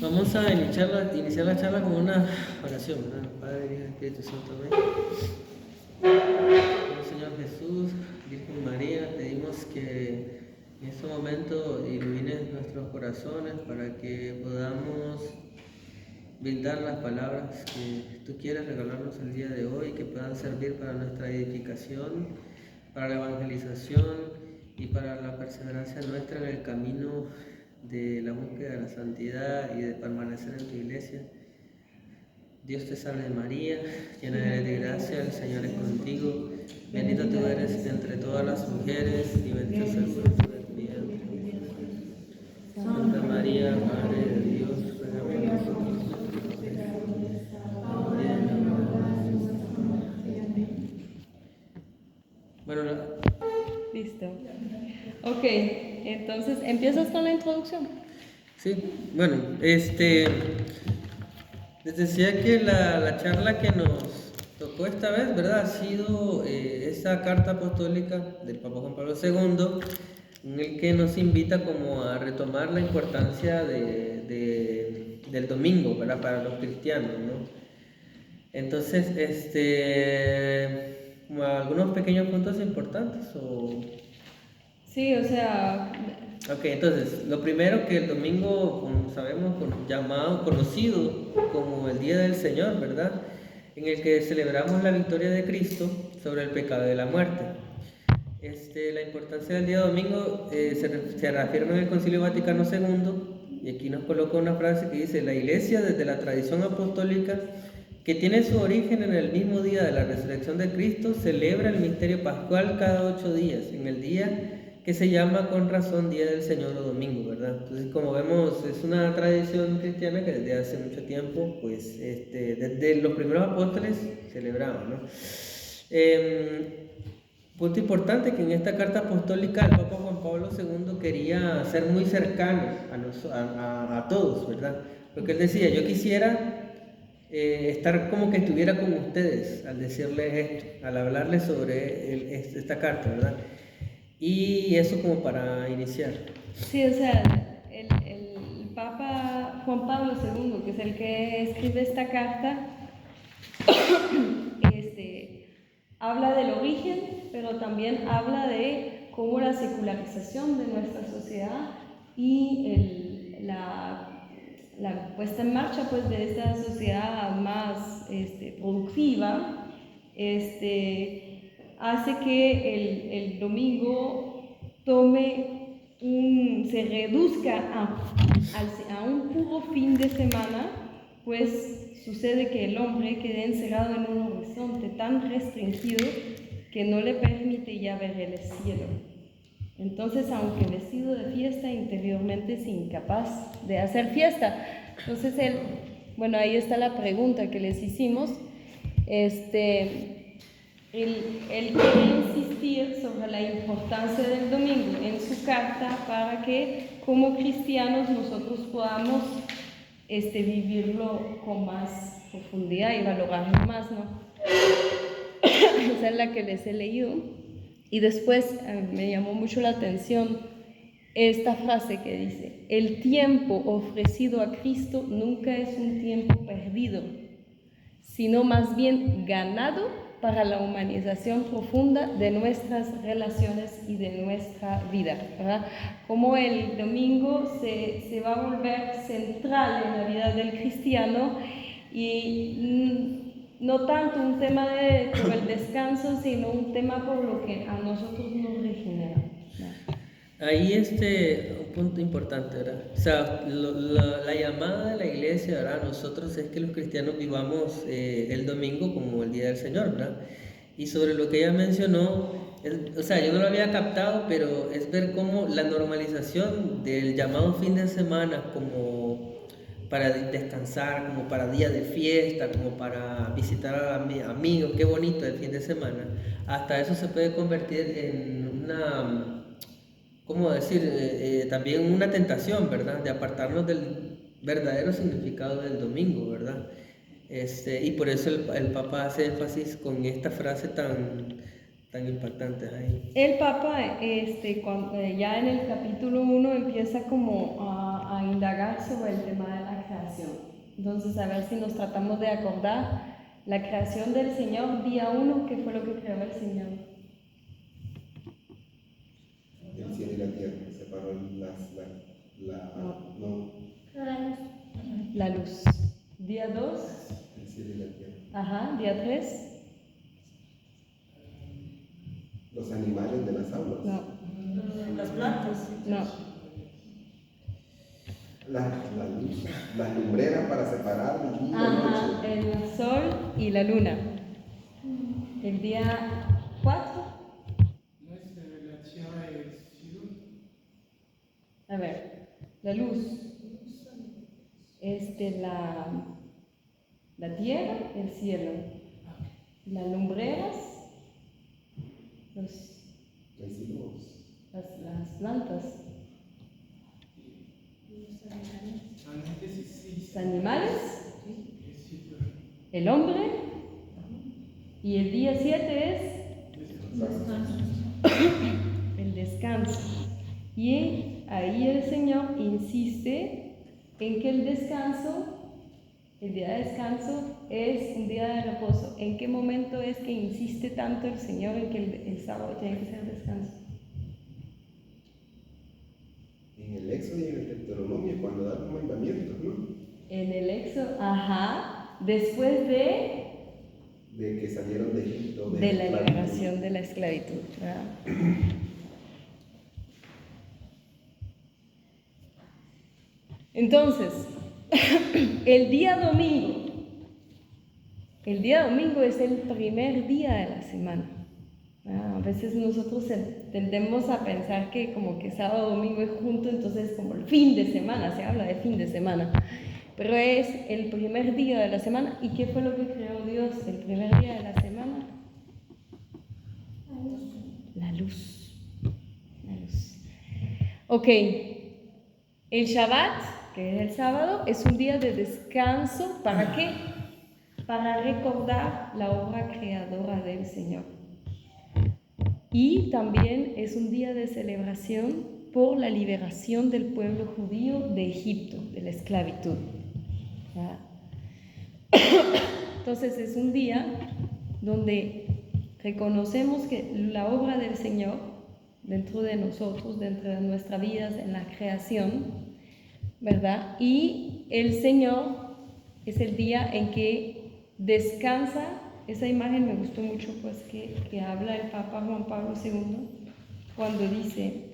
Vamos a iniciar la charla con una oración, ¿verdad? Padre, Hijo y Espíritu Santo, amén. Oh, Señor Jesús, Virgen María, pedimos que en este momento ilumines nuestros corazones para que podamos brindar las palabras que tú quieres regalarnos el día de hoy, que puedan servir para nuestra edificación, para la evangelización y para la perseverancia nuestra en el camino de la búsqueda de la santidad y de permanecer en tu iglesia. Dios te salve María, llena eres de gracia, el Señor es contigo, bendita tú eres entre todas las mujeres y bendito es el fruto de tu vientre. Santa María, Madre de Dios, ruega por nosotros. Bueno, Listo. Ok, entonces, ¿empiezas con la introducción? sí, bueno, les decía que la charla que nos tocó esta vez, ¿verdad? Ha sido esa carta apostólica del Papa Juan Pablo II, en el que nos invita como a retomar la importancia del domingo, ¿verdad? Para los cristianos, ¿no? Entonces, como algunos pequeños puntos importantes o... Sí, o sea, Ok, entonces, lo primero que el domingo, como sabemos, conocido como el Día del Señor, ¿verdad? En el que celebramos la victoria de Cristo sobre el pecado de la muerte. La importancia del día domingo se reafirma en el Concilio Vaticano II, y aquí nos coloca una frase que dice: la Iglesia, desde la tradición apostólica, que tiene su origen en el mismo día de la resurrección de Cristo, celebra el misterio pascual cada 8 días, en el día que se llama con razón Día del Señor o domingo, ¿verdad? Entonces, como vemos, es una tradición cristiana que desde hace mucho tiempo, pues, desde los primeros apóstoles celebraban, ¿no? Punto importante que en esta carta apostólica el Papa Juan Pablo II quería ser muy cercano a todos, ¿verdad? Porque él decía: yo quisiera estar como que estuviera con ustedes al decirles esto, al hablarles sobre esta carta, ¿verdad? Y eso como para iniciar. sí, o sea, el Papa Juan Pablo II, que es el que escribe esta carta, habla del origen, pero también habla de cómo la secularización de nuestra sociedad y la puesta en marcha, pues, de esta sociedad más productiva hace que el domingo se reduzca a un puro fin de semana, pues sucede que el hombre queda encerrado en un horizonte tan restringido que no le permite ya ver el cielo. Entonces, aunque vestido de fiesta, interiormente es incapaz de hacer fiesta. Entonces, bueno, ahí está la pregunta que les hicimos. Él quiere insistir sobre la importancia del domingo en su carta para que como cristianos nosotros podamos vivirlo con más profundidad y valorarlo más, ¿no? Esa es la que les he leído. Y después me llamó mucho la atención esta frase que dice: el tiempo ofrecido a Cristo nunca es un tiempo perdido, sino más bien ganado para la humanización profunda de nuestras relaciones y de nuestra vida, ¿verdad? Como el domingo se va a volver central en la vida del cristiano y no tanto un tema por el descanso, sino un tema por lo que a nosotros nos regenera, ¿no? Ahí un punto importante, ¿verdad? O sea, la llamada de la iglesia, ¿verdad? Nosotros es que los cristianos vivamos el domingo como el Día del Señor, ¿verdad? Y sobre lo que ella mencionó, o sea, yo no lo había captado, pero es ver cómo la normalización del llamado fin de semana como para descansar, como para día de fiesta, como para visitar a amigos, qué bonito el fin de semana, hasta eso se puede convertir en una... ¿cómo decir? También una tentación, ¿verdad? De apartarnos del verdadero significado del domingo, ¿verdad? Y por eso el Papa hace énfasis con esta frase tan impactante ahí. El Papa, ya en el capítulo 1 empieza como a indagar sobre el tema de la creación. Entonces, a ver si nos tratamos de acordar la creación del Señor, día 1, ¿qué fue lo que creó el Señor? El cielo y la tierra, separó La luz. Día 2. el cielo y la tierra. Ajá, día 3. Los animales de las aguas. No. Las plantas. No. La luz, las lumbreras para separar el día y la Ajá, noche. el sol y la luna. El día 4. A ver, la luz. La tierra, el cielo. Las lumbreras, las plantas. Los animales, el hombre, y el día 7 es el descanso. Y ahí el Señor insiste en que el día de descanso es un día de reposo. ¿En qué momento es que insiste tanto el Señor en que el sábado tiene que ser descanso? En el Éxodo y en el Deuteronomio, cuando da los mandamientos, ¿no? En el Éxodo, ajá, después de que salieron de Egipto. De la liberación de la esclavitud, ¿verdad? Entonces, el día domingo es el primer día de la semana. A veces nosotros tendemos a pensar que como que sábado domingo es junto, entonces como el fin de semana, se habla de fin de semana. Pero es el primer día de la semana. ¿Y qué fue lo que creó Dios el primer día de la semana? La luz. La luz. Ok. El Shabbat, que es el sábado, es un día de descanso. ¿Para qué? Para recordar la obra creadora del Señor. Y también es un día de celebración por la liberación del pueblo judío de Egipto, de la esclavitud. Entonces es un día donde reconocemos que la obra del Señor dentro de nosotros, dentro de nuestras vidas, en la creación, ¿verdad? Y el Señor es el día en que descansa. Esa imagen me gustó mucho, pues que habla el Papa Juan Pablo II cuando dice,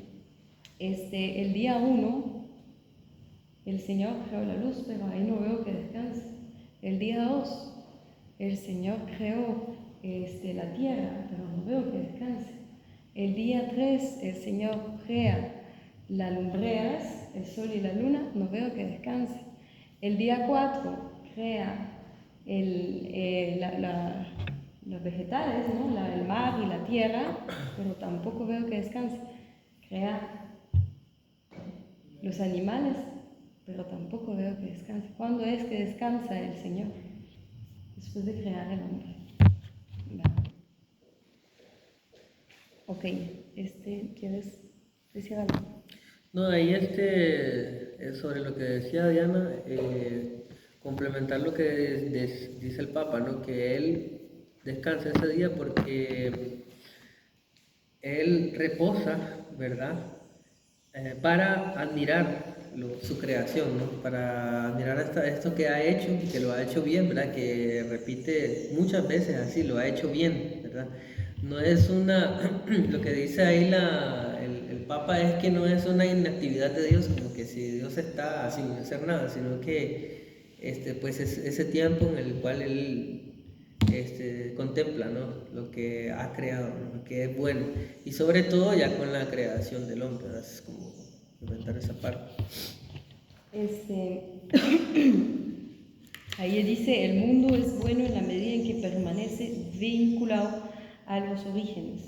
el día 1 el Señor creó la luz, pero ahí no veo que descanse. El día 2 el Señor creó la tierra, pero no veo que descanse. El día 3 el Señor crea las lumbreras, el sol y la luna, no veo que descanse. El día 4 crea los vegetales, ¿no? El mar y la tierra, pero tampoco veo que descanse. Crea los animales, pero tampoco veo que descanse. ¿Cuándo es que descansa el Señor? Después de crear el hombre. Ok, ¿quieres decir algo? No, ahí sobre lo que decía Diana, complementar lo que dice el Papa, ¿no? Que él descansa ese día porque él reposa, ¿verdad? Para admirar su creación, ¿no? Para admirar esto que ha hecho y que lo ha hecho bien, ¿verdad? Que repite muchas veces así, lo ha hecho bien, ¿verdad? No es lo que dice ahí el Papa es que no es una inactividad de Dios, como que si Dios está sin hacer nada, sino que pues es ese tiempo en el cual Él contempla, ¿no? Lo que ha creado, ¿no? Lo que es bueno, y sobre todo ya con la creación del hombre, ¿verdad? Es como inventar esa parte. Ahí dice, el mundo es bueno en la medida en que permanece vinculado a los orígenes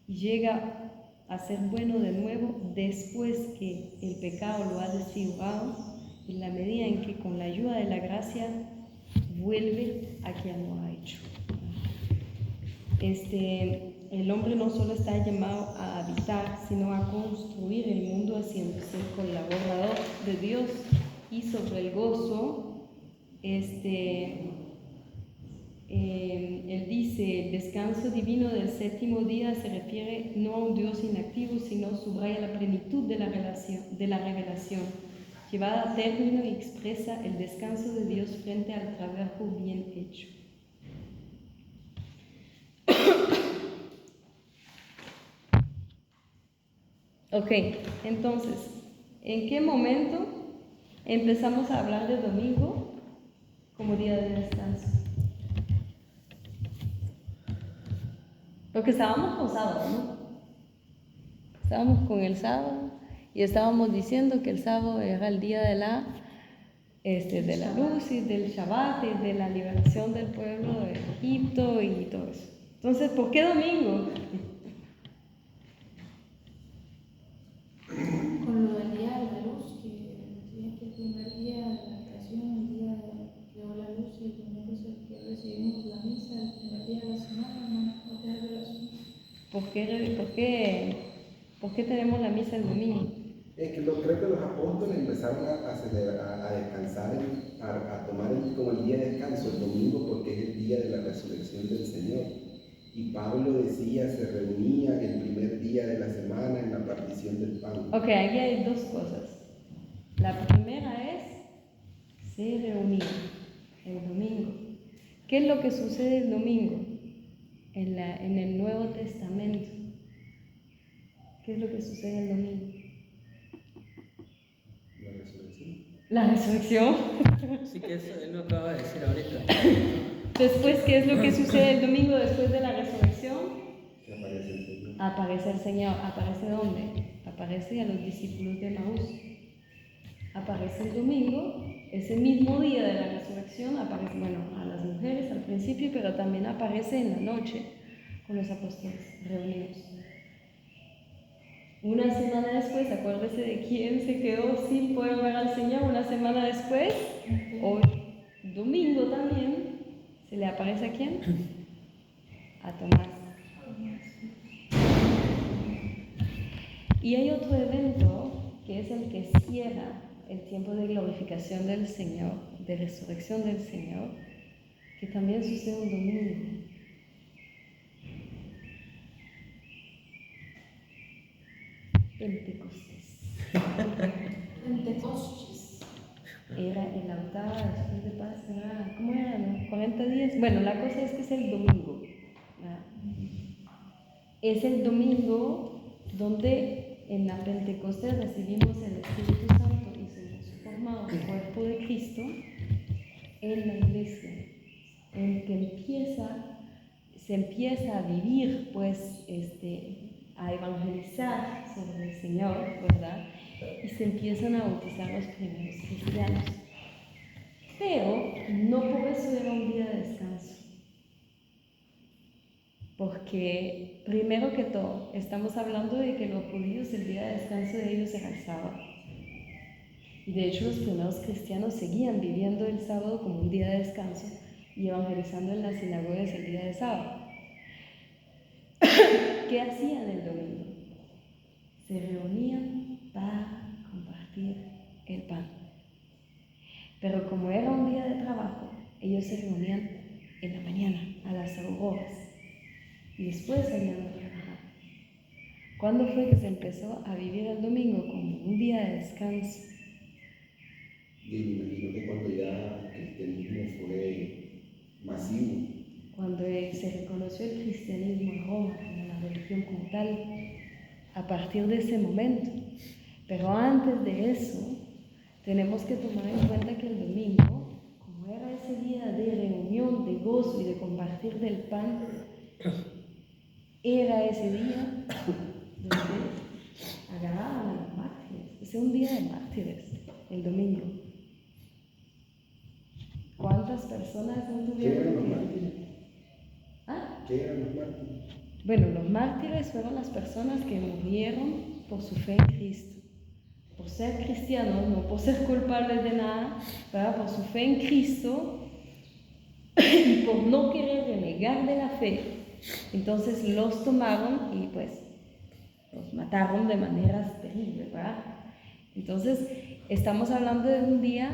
y llega a ser bueno de nuevo después que el pecado lo ha desfigurado, en la medida en que con la ayuda de la gracia vuelve a quien lo ha hecho. El hombre no solo está llamado a habitar, sino a construir el mundo haciéndose el colaborador de Dios. Y sobre el gozo, él dice, el descanso divino del séptimo día se refiere no a un Dios inactivo, sino subraya la plenitud de la revelación, llevada a término y expresa el descanso de Dios frente al trabajo bien hecho. Ok, entonces, ¿en qué momento empezamos a hablar de domingo como día de descanso? Porque estábamos con sábado, ¿no? Estábamos con el sábado y estábamos diciendo que el sábado era el día de la luz y del Shabbat y de la liberación del pueblo de Egipto y todo eso. Entonces, ¿por qué domingo? Con lo del día de la luz, que decía que el primer día de la creación, el día que creó la luz, y el domingo es el que recibimos la misa, el primer día de la semana, ¿no? ¿Por qué relación? ¿Por qué tenemos la misa el domingo? Es que creo que los apóstoles empezaron a descansar, a tomar como el día de descanso, el domingo, porque es el día de la resurrección del Señor. Y Pablo decía, se reunían el primer día de la semana en la partición del pan. Ok, aquí hay dos cosas. La primera es, se reunían el domingo. ¿Qué es lo que sucede el domingo en el Nuevo Testamento? ¿Qué es lo que sucede el domingo? La resurrección. La resurrección. Sí, que eso él lo acaba de decir ahorita. Después, ¿qué es lo que sucede el domingo después de la resurrección? Que aparece el Señor. Aparece el Señor. ¿Aparece dónde? Aparece a los discípulos de Maús. Aparece el domingo, ese mismo día de la resurrección, aparece, bueno, a las mujeres al principio, pero también aparece en la noche con los apóstoles reunidos. Una semana después, acuérdese de quién se quedó sin poder ver al Señor. Una semana después, hoy, domingo también, ¿se le aparece a quién? A Tomás. Y hay otro evento que es el que cierra el tiempo de glorificación del Señor, de resurrección del Señor, que también sucede un domingo. Pentecostés. Pentecostés. Era el octavo después de Pascua, ¿cómo era? ¿No? 40 días. Bueno, la cosa es que es el domingo. ¿Verdad? Es el domingo donde en la Pentecostés recibimos el Espíritu Santo y somos formados el cuerpo de Cristo en la iglesia, en que se empieza a vivir, pues, a evangelizar sobre el Señor, ¿verdad? Y se empiezan a bautizar los primeros cristianos. Pero no por eso era un día de descanso. Porque, primero que todo, estamos hablando de que los judíos, el día de descanso de ellos era el sábado. Y de hecho, los primeros cristianos seguían viviendo el sábado como un día de descanso y evangelizando en las sinagogas el día de sábado. ¿Qué hacían el domingo? Se reunían para compartir el pan. Pero como era un día de trabajo, ellos se reunían en la mañana, a las auroras, y después salían a trabajar. ¿Cuándo fue que se empezó a vivir el domingo como un día de descanso? Y me imagino que cuando ya el cristianismo fue masivo. Cuando se reconoció el cristianismo en Roma como la religión como tal, a partir de ese momento. Pero antes de eso, tenemos que tomar en cuenta que el domingo, como era ese día de reunión, de gozo y de compartir del pan, era ese día donde agarraban a los mártires. Es un día de mártires, el domingo. ¿Cuántas personas no ¿Qué eran tuvieron los que...? mártires? ¿Ah? ¿Qué eran los mártires? Bueno, los mártires fueron las personas que murieron por su fe en Cristo. Por ser cristianos, no por ser culpables de nada, ¿verdad? Por su fe en Cristo y por no querer renegar de la fe. Entonces los tomaron y pues los mataron de maneras terribles, ¿verdad? Entonces Estamos hablando de un día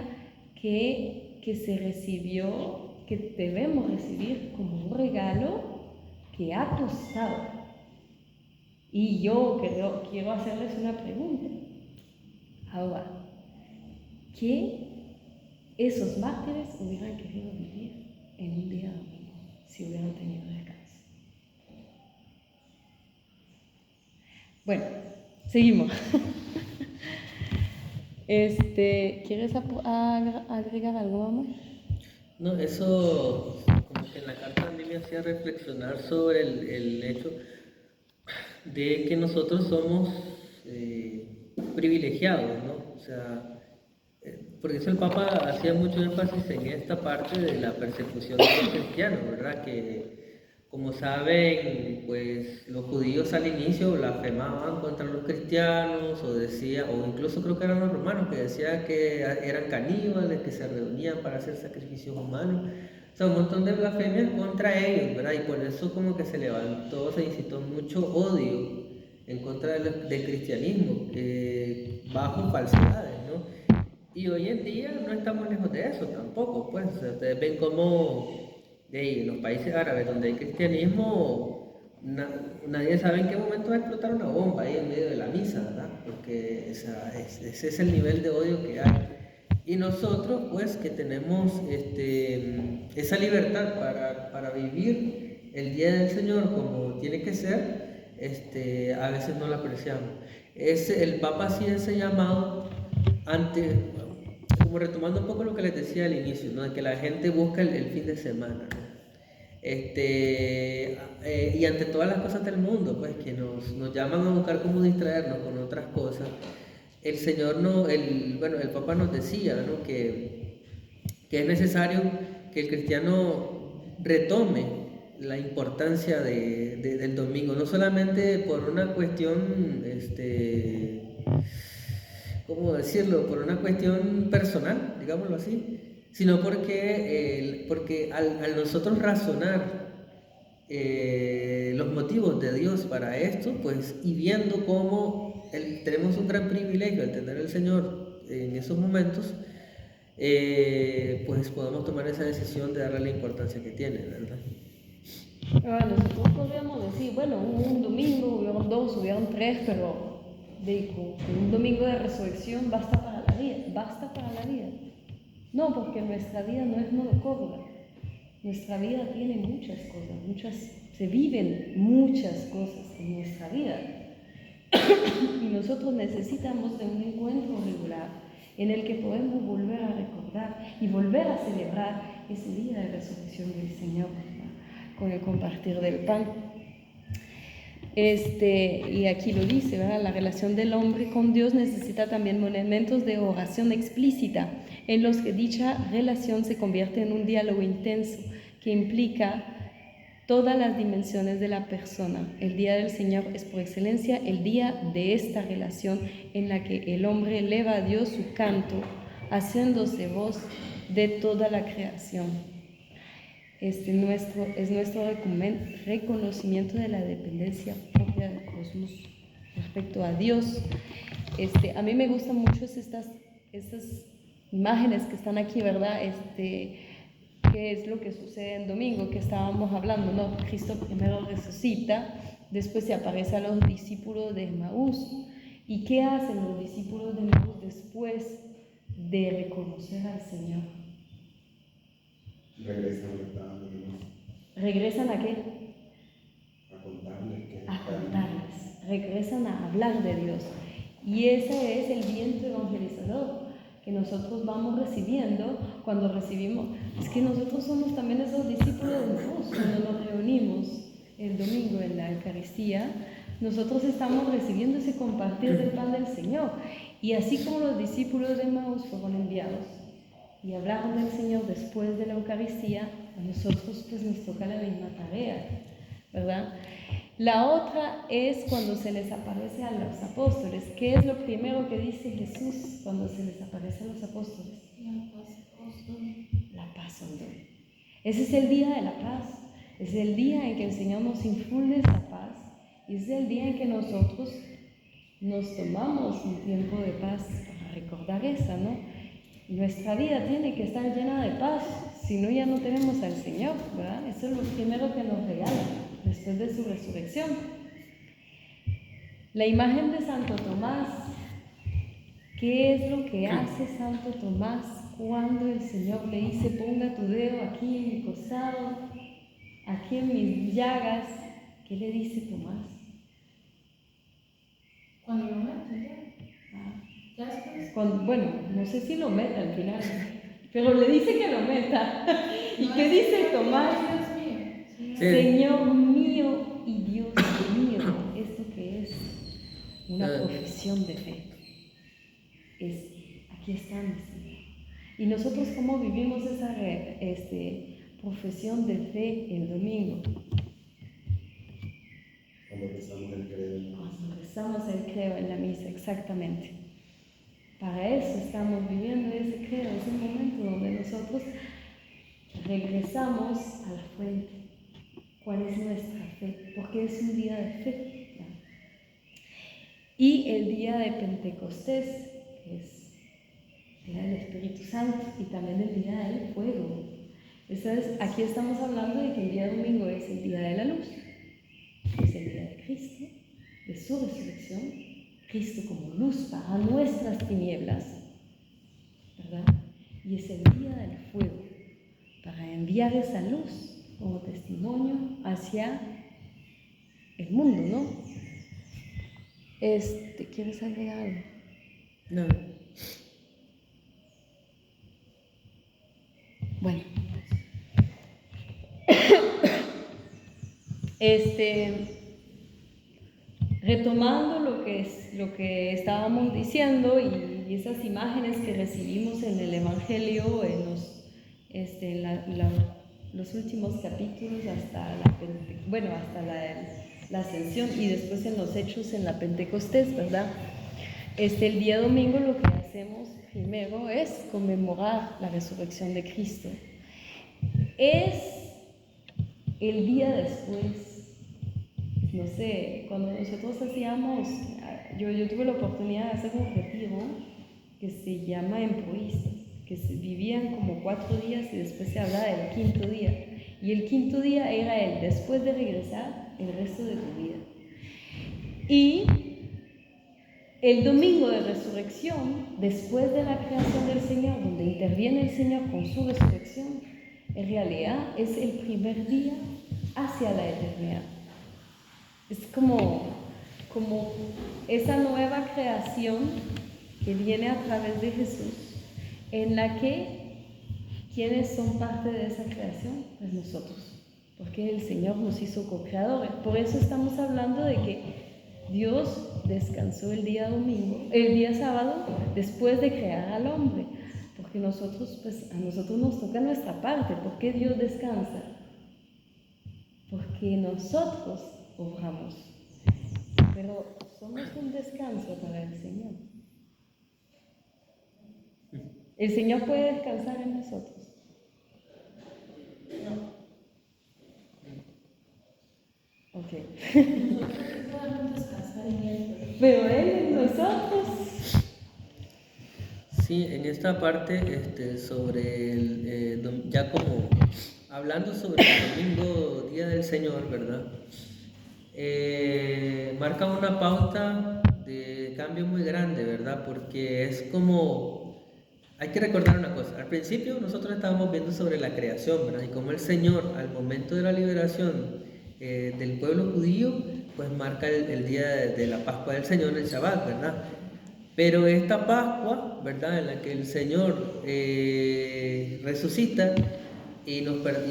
que se recibió, que debemos recibir como un regalo que ha costado. Y yo quiero hacerles una pregunta. Ahora, ¿qué esos mártires hubieran querido vivir en un día domingo si hubieran tenido descanso? Bueno, seguimos. ¿Quieres agregar algo más? No, eso como que en la carta a mí me hacía reflexionar sobre el hecho de que nosotros somos privilegiados, ¿no? O sea, por eso el Papa hacía mucho énfasis en esta parte de la persecución de los cristianos, ¿verdad? Que, como saben, pues los judíos al inicio blasfemaban contra los cristianos, o decía, o incluso creo que eran los romanos, que decían que eran caníbales, que se reunían para hacer sacrificios humanos. O sea, un montón de blasfemias contra ellos, ¿verdad? Y por eso como que se levantó, se incitó mucho odio en contra del cristianismo, bajo falsedades, ¿no? Y hoy en día no estamos lejos de eso tampoco, pues. O sea, ustedes ven cómo en los países árabes donde hay cristianismo, nadie sabe en qué momento va a explotar una bomba ahí en medio de la misa, ¿verdad? Porque ese es el nivel de odio que hay. Y nosotros, pues, que tenemos esa libertad para vivir el día del Señor como tiene que ser, a veces no la apreciamos. El Papa hacía ese llamado como retomando un poco lo que les decía al inicio, ¿no? De que la gente busca el fin de semana, ¿no? Y ante todas las cosas del mundo, pues, que nos llaman a buscar cómo distraernos con otras cosas, el Señor el Papa nos decía, ¿no? que es necesario que el cristiano retome la importancia del domingo, no solamente por una cuestión, ¿cómo decirlo? Por una cuestión personal, digámoslo así, sino porque al nosotros razonar los motivos de Dios para esto, pues, y viendo cómo tenemos un gran privilegio al tener al Señor en esos momentos, pues podemos tomar esa decisión de darle la importancia que tiene, ¿verdad? Nosotros podríamos decir, bueno, un domingo, hubieron 2, hubieron 3, pero un domingo de resurrección basta para la vida. No, porque nuestra vida no es monocórdica. Nuestra vida tiene muchas cosas, se viven muchas cosas en nuestra vida. Y nosotros necesitamos de un encuentro regular en el que podemos volver a recordar y volver a celebrar ese día de resurrección del Señor, ¿verdad? Con el compartir del pan. Y aquí lo dice, ¿verdad? La relación del hombre con Dios necesita también momentos de oración explícita, en los que dicha relación se convierte en un diálogo intenso que implica todas las dimensiones de la persona. El día del Señor es por excelencia el día de esta relación en la que el hombre eleva a Dios su canto, haciéndose voz de toda la creación. Es nuestro reconocimiento de la dependencia propia del cosmos respecto a Dios. A mí me gustan mucho estas imágenes que están aquí, ¿verdad? ¿Qué es lo que sucede en domingo que estábamos hablando, ¿no? Cristo primero resucita, después se aparece a los discípulos de Emaús. ¿Y qué hacen los discípulos de Emaús después de reconocer al Señor? ¿Regresan a qué? A contarles. Regresan a hablar de Dios. Y ese es el viento evangelizador que nosotros vamos recibiendo cuando recibimos. Es que nosotros somos también esos discípulos de Dios. Cuando nos reunimos el domingo en la Eucaristía, nosotros estamos recibiendo ese compartir del pan del Señor. Y así como los discípulos de Emaús fueron enviados y hablaron del Señor después de la Eucaristía, a nosotros pues nos toca la misma tarea, ¿verdad? La otra es cuando se les aparece a los apóstoles. ¿Qué es lo primero que dice Jesús cuando se les aparece a los apóstoles? La paz os doy. Ese es el día de la paz. Es el día en que el Señor nos infunde esa paz. Y es el día en que nosotros nos tomamos un tiempo de paz para recordar reza, ¿no? Nuestra vida tiene que estar llena de paz, si no ya no tenemos al Señor, ¿verdad? Eso es lo primero que nos regala después de su resurrección. La imagen de Santo Tomás, ¿qué es lo que hace Santo Tomás cuando el Señor le dice, ponga tu dedo aquí en mi costado, aquí en mis llagas? ¿Qué le dice Tomás? Cuando lo meto ya. Ya después. Bueno, no sé si lo meta al final, pero le dice que lo meta. ¿Y qué dice Tomás? Dios mío. Sí. Señor mío y Dios mío. ¿Esto qué es? Una profesión de fe. Es, aquí está mi Señor. ¿Y nosotros cómo vivimos esa profesión de fe el domingo? Cuando rezamos el credo. Cuando rezamos el credo en la misa, exactamente. Para eso estamos viviendo ese credo, ese momento donde nosotros regresamos a la fuente. ¿Cuál es nuestra fe? Porque es un día de fe, ¿no? Y el día de Pentecostés, que es el día del Espíritu Santo, y también el día del fuego. Entonces, aquí estamos hablando de que el día domingo es el día de la luz, es el día de Cristo, de su resurrección. Cristo como luz para nuestras tinieblas, ¿verdad? Y es el día del fuego, para enviar esa luz como testimonio hacia el mundo, ¿no? ¿Quieres agregar algo? No. Bueno. Retomando lo que estábamos diciendo y esas imágenes que recibimos en el Evangelio, en los últimos capítulos hasta la Ascensión y después en los Hechos en la Pentecostés, ¿verdad? El día domingo lo que hacemos primero es conmemorar la resurrección de Cristo. Es el día después. No sé, cuando nosotros hacíamos, yo tuve la oportunidad de hacer un retiro que se llama Empoístas, que vivían como 4 días y después se hablaba del 5.º día. Y el 5.º día era el después de regresar, el resto de tu vida. Y el domingo de resurrección, después de la creación del Señor, donde interviene el Señor con su resurrección, en realidad es el primer día hacia la eternidad. Es como esa nueva creación que viene a través de Jesús, en la que, ¿quiénes son parte de esa creación? Pues nosotros, porque el Señor nos hizo co-creadores. Por eso estamos hablando de que Dios descansó el día sábado, después de crear al hombre, porque a nosotros nos toca nuestra parte. ¿Por qué Dios descansa? Porque nosotros obramos, pero somos un descanso para el Señor. ¿El Señor puede descansar en nosotros? No. Ok. Nosotros podemos descansar en Él. Pero Él en nosotros. Sí, en esta parte, sobre ya como hablando sobre el domingo, Día del Señor, ¿verdad? Marca una pauta de cambio muy grande, ¿verdad? Porque es como, hay que recordar una cosa, al principio nosotros estábamos viendo sobre la creación, ¿verdad? Y como el Señor, al momento de la liberación del pueblo judío, pues marca el día de la Pascua del Señor, el Shabbat, ¿verdad? Pero esta Pascua, ¿verdad? En la que el Señor resucita y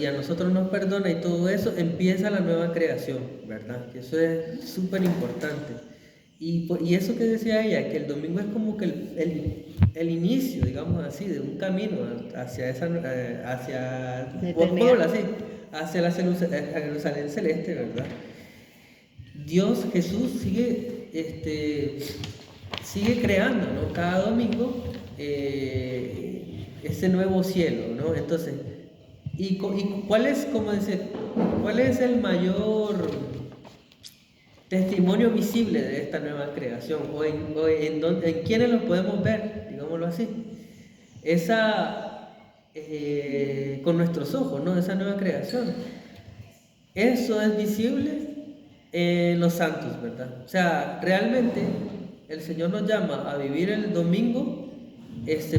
a nosotros nos perdona y todo eso, empieza la nueva creación, ¿verdad? Que eso es súper importante. Y eso que decía ella, que el domingo es como que el inicio, digamos así, de un camino hacia hacia la Jerusalén celeste, ¿verdad? Dios, Jesús sigue creando, ¿no? Cada domingo ese nuevo cielo, ¿no? Entonces, ¿cuál es el mayor testimonio visible de esta nueva creación? ¿O en quiénes lo podemos ver? Digamos pongámoslo así. Con nuestros ojos, ¿no? Esa nueva creación. Eso es visible en los santos, ¿verdad? O sea, realmente el Señor nos llama a vivir el domingo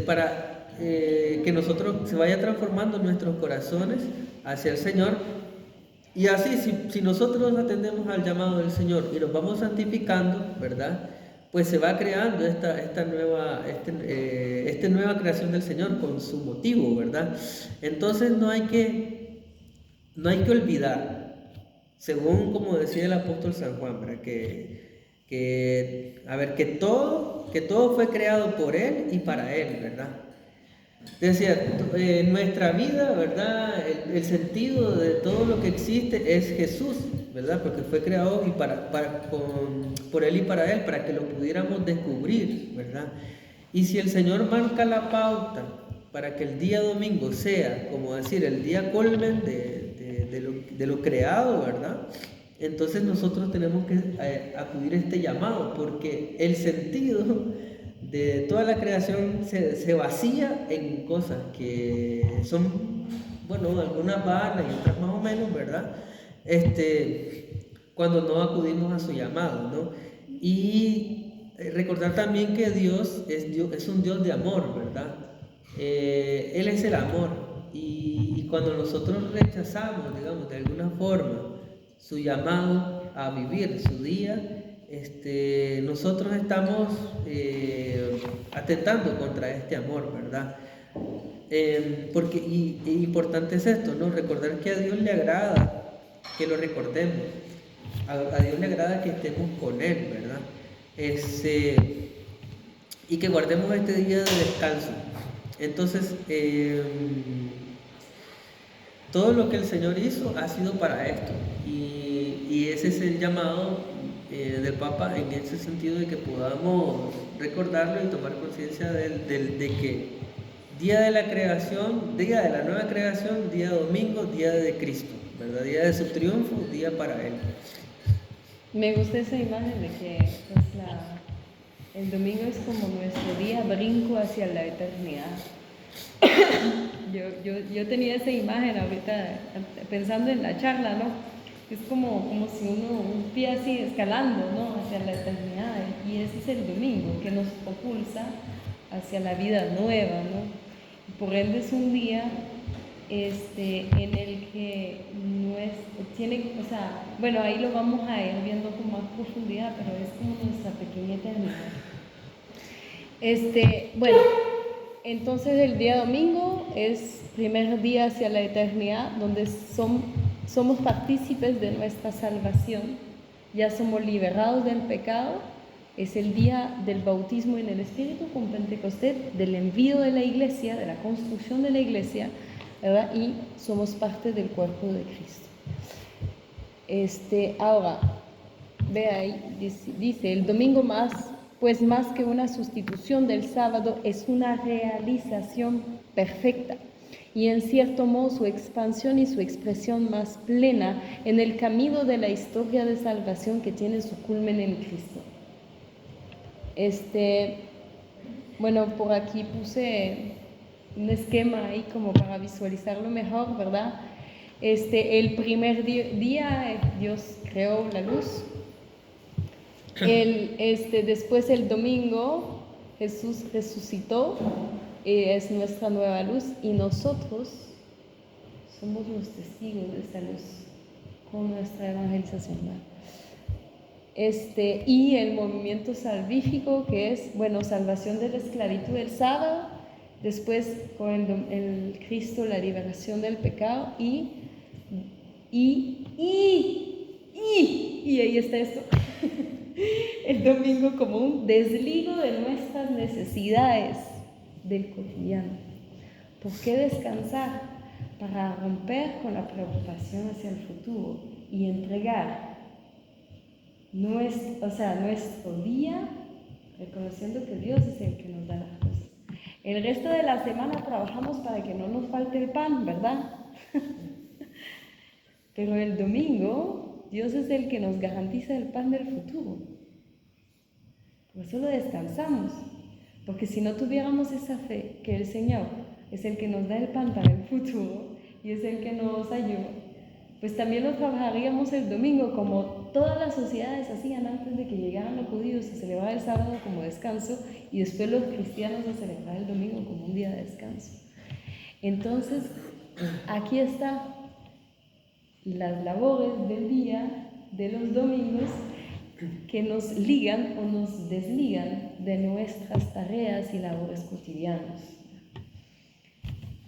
para que nosotros se vaya transformando nuestros corazones hacia el Señor. Y así, si nosotros atendemos al llamado del Señor y nos vamos santificando, ¿verdad? Pues se va creando esta nueva creación del Señor con su motivo, ¿verdad? Entonces no hay que olvidar, según como decía el apóstol San Juan, ¿verdad? Que todo fue creado por Él y para Él, ¿verdad? Decía, nuestra vida, ¿verdad? El sentido de todo lo que existe es Jesús, ¿verdad? Porque fue creado por Él y para Él, para que lo pudiéramos descubrir, ¿verdad? Y si el Señor marca la pauta para que el día domingo sea, como decir, el día culmen de lo creado, ¿verdad? Entonces nosotros tenemos que acudir a este llamado, porque el sentido de toda la creación se vacía en cosas que son, bueno, algunas vanas y otras más o menos, ¿verdad? Cuando no acudimos a su llamado, ¿no? Y recordar también que Dios es un Dios de amor, ¿verdad? Él es el amor, y cuando nosotros rechazamos, digamos, de alguna forma su llamado a vivir su día, nosotros estamos atentando contra este amor, ¿verdad? Porque importante es esto, ¿no? Recordar que a Dios le agrada que lo recordemos, a Dios le agrada que estemos con Él, ¿verdad? Y que guardemos este día de descanso. Entonces, todo lo que el Señor hizo ha sido para esto, y ese es el llamado del Papa, en ese sentido de que podamos recordarlo y tomar conciencia de que día de la creación, día de la nueva creación, día domingo, día de Cristo, ¿verdad? Día de su triunfo, día para Él. Me gusta esa imagen de que pues, el domingo es como nuestro día brinco hacia la eternidad. Yo tenía esa imagen ahorita pensando en la charla, ¿no? Es como si un pie así escalando, ¿no? Hacia la eternidad. Y ese es el domingo que nos propulsa hacia la vida nueva, ¿no? Por ende es un día en el que o sea, bueno, ahí lo vamos a ir viendo con más profundidad, pero es como nuestra pequeña eternidad. Bueno, entonces el día domingo es primer día hacia la eternidad, donde somos partícipes de nuestra salvación, ya somos liberados del pecado. Es el día del bautismo en el Espíritu con Pentecostés, del envío de la iglesia, de la construcción de la iglesia, ¿verdad? Y somos parte del cuerpo de Cristo. Ahora, ve ahí, dice, el domingo más que una sustitución del sábado, es una realización perfecta y en cierto modo su expansión y su expresión más plena en el camino de la historia de salvación que tiene su culmen en Cristo. Bueno, por aquí puse un esquema ahí como para visualizarlo mejor, ¿verdad? El primer día Dios creó la luz. Después el domingo Jesús resucitó, es nuestra nueva luz, y nosotros somos los testigos de esa luz con nuestra evangelización, ¿verdad? Y el movimiento salvífico, que es, bueno, salvación de la esclavitud del sábado, después con el Cristo la liberación del pecado, y ahí está esto. El domingo como un desligo de nuestras necesidades del cotidiano. ¿Por qué descansar? Para romper con la preocupación hacia el futuro y entregar nuestro día, reconociendo que Dios es el que nos da las cosas. El resto de la semana trabajamos para que no nos falte el pan, ¿verdad? Pero el domingo, Dios es el que nos garantiza el pan del futuro. Por eso lo descansamos, Porque si no tuviéramos esa fe, que el Señor es el que nos da el pan para el futuro y es el que nos ayuda, pues también lo trabajaríamos el domingo como todas las sociedades hacían antes de que llegaran los judíos a celebrar el sábado como descanso y después los cristianos a celebrar el domingo como un día de descanso. Entonces, aquí están las labores del día, de los domingos, que nos ligan o nos desligan de nuestras tareas y labores cotidianas.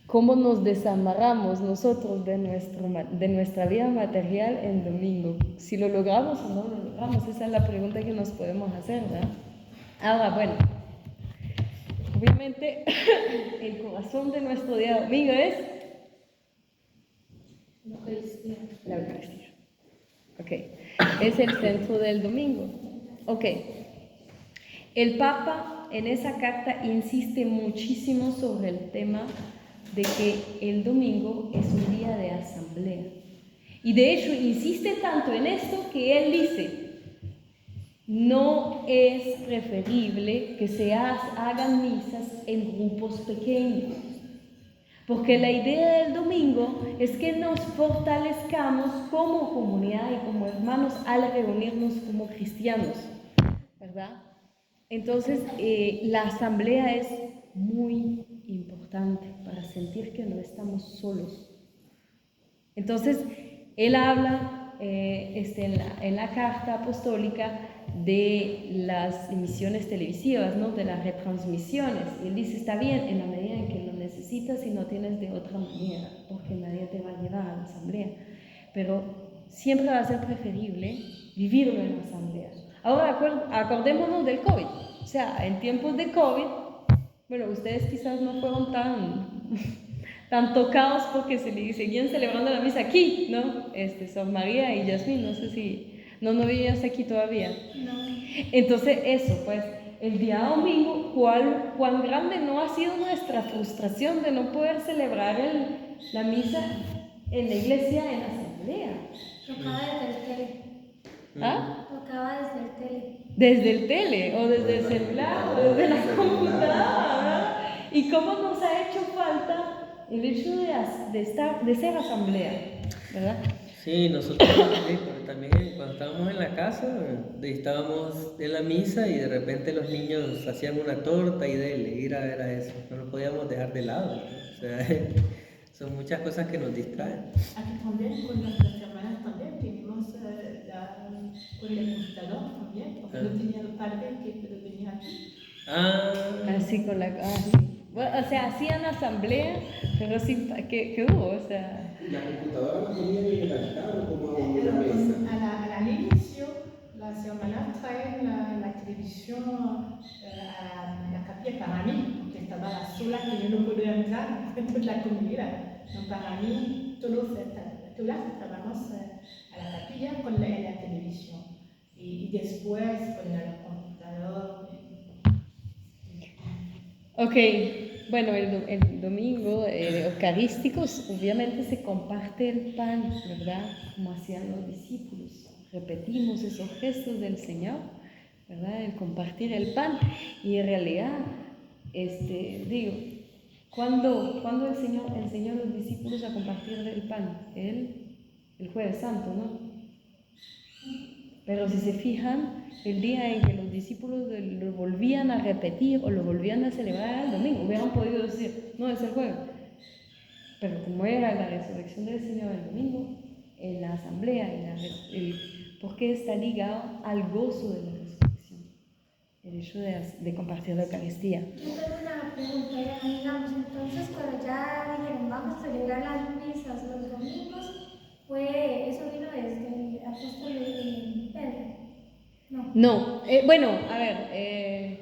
¿Cómo nos desamarramos nosotros de nuestra vida material en domingo? Si lo logramos o no lo logramos, esa es la pregunta que nos podemos hacer, ¿verdad? Ahora, bueno, obviamente el corazón de nuestro día domingo es la Eucaristía. Ok, es el centro del domingo. Ok, el Papa en esa carta insiste muchísimo sobre el tema de que el domingo es un día de asamblea. Y de hecho insiste tanto en esto que él dice, no es preferible que se hagan misas en grupos pequeños. Porque la idea del domingo es que nos fortalezcamos como comunidad y como hermanos al reunirnos como cristianos, ¿verdad? Entonces, la asamblea es muy importante para sentir que no estamos solos. Entonces, él habla en la carta apostólica de las emisiones televisivas, ¿no? De las retransmisiones. Y él dice, está bien en la medida en que lo necesitas y no tienes de otra manera, porque nadie te va a llevar a la asamblea. Pero siempre va a ser preferible vivirlo en la asamblea. Ahora acordémonos del COVID. O sea, en tiempos de COVID, bueno, ustedes quizás no fueron tan tocados porque seguían celebrando la misa aquí, ¿no? Sor María y Yasmín, no sé si no vivías aquí todavía. No. Entonces eso, pues, el día domingo, cuán grande no ha sido nuestra frustración de no poder celebrar la misa en la iglesia, en la asamblea. Tocaba desde el tele. ¿Ah? Tocaba desde el tele. Desde el tele, o desde el celular, o desde la computadora, ¿verdad? Y cómo nos ha hecho falta el hecho de ser asamblea, ¿verdad? Sí, nosotros también cuando estábamos en la casa, estábamos en la misa y de repente los niños hacían una torta y ir a ver a eso. No lo podíamos dejar de lado, ¿no? O sea, son muchas cosas que nos distraen. Aquí también con nuestras hermanas también tenemos con el computador también, porque no tenía el padre que lo tenía aquí. Así con la... sí. Bueno, o sea, hacían asamblea, pero sí, ¿qué hubo? O sea... ¿La computadora la ponían en el altar o como en una mesa? Al inicio, las hermanas traen la televisión a la capilla para mí, porque estaba sola que yo no podía entrar dentro de la comunidad. No, para mí, todas estábamos a la capilla con la televisión y después con el computador. Ok, bueno, el domingo eucarísticos obviamente se comparte el pan, ¿verdad? Como hacían los discípulos. Repetimos esos gestos del Señor, ¿verdad? El compartir el pan. Y en realidad, ¿cuándo el Señor enseñó a los discípulos a compartir el pan? El Jueves Santo, ¿no? Pero si se fijan, el día en que los discípulos lo volvían a repetir o lo volvían a celebrar el domingo, hubieran podido decir, no, es el jueves. Pero como era la resurrección del Señor el domingo, en la asamblea, porque está ligado al gozo de la resurrección, el hecho de compartir la Eucaristía. Yo tengo una pregunta, digamos, entonces cuando ya dijeron vamos a celebrar las misas los domingos, eso vino desde el apóstol Pedro. No, bueno, a ver,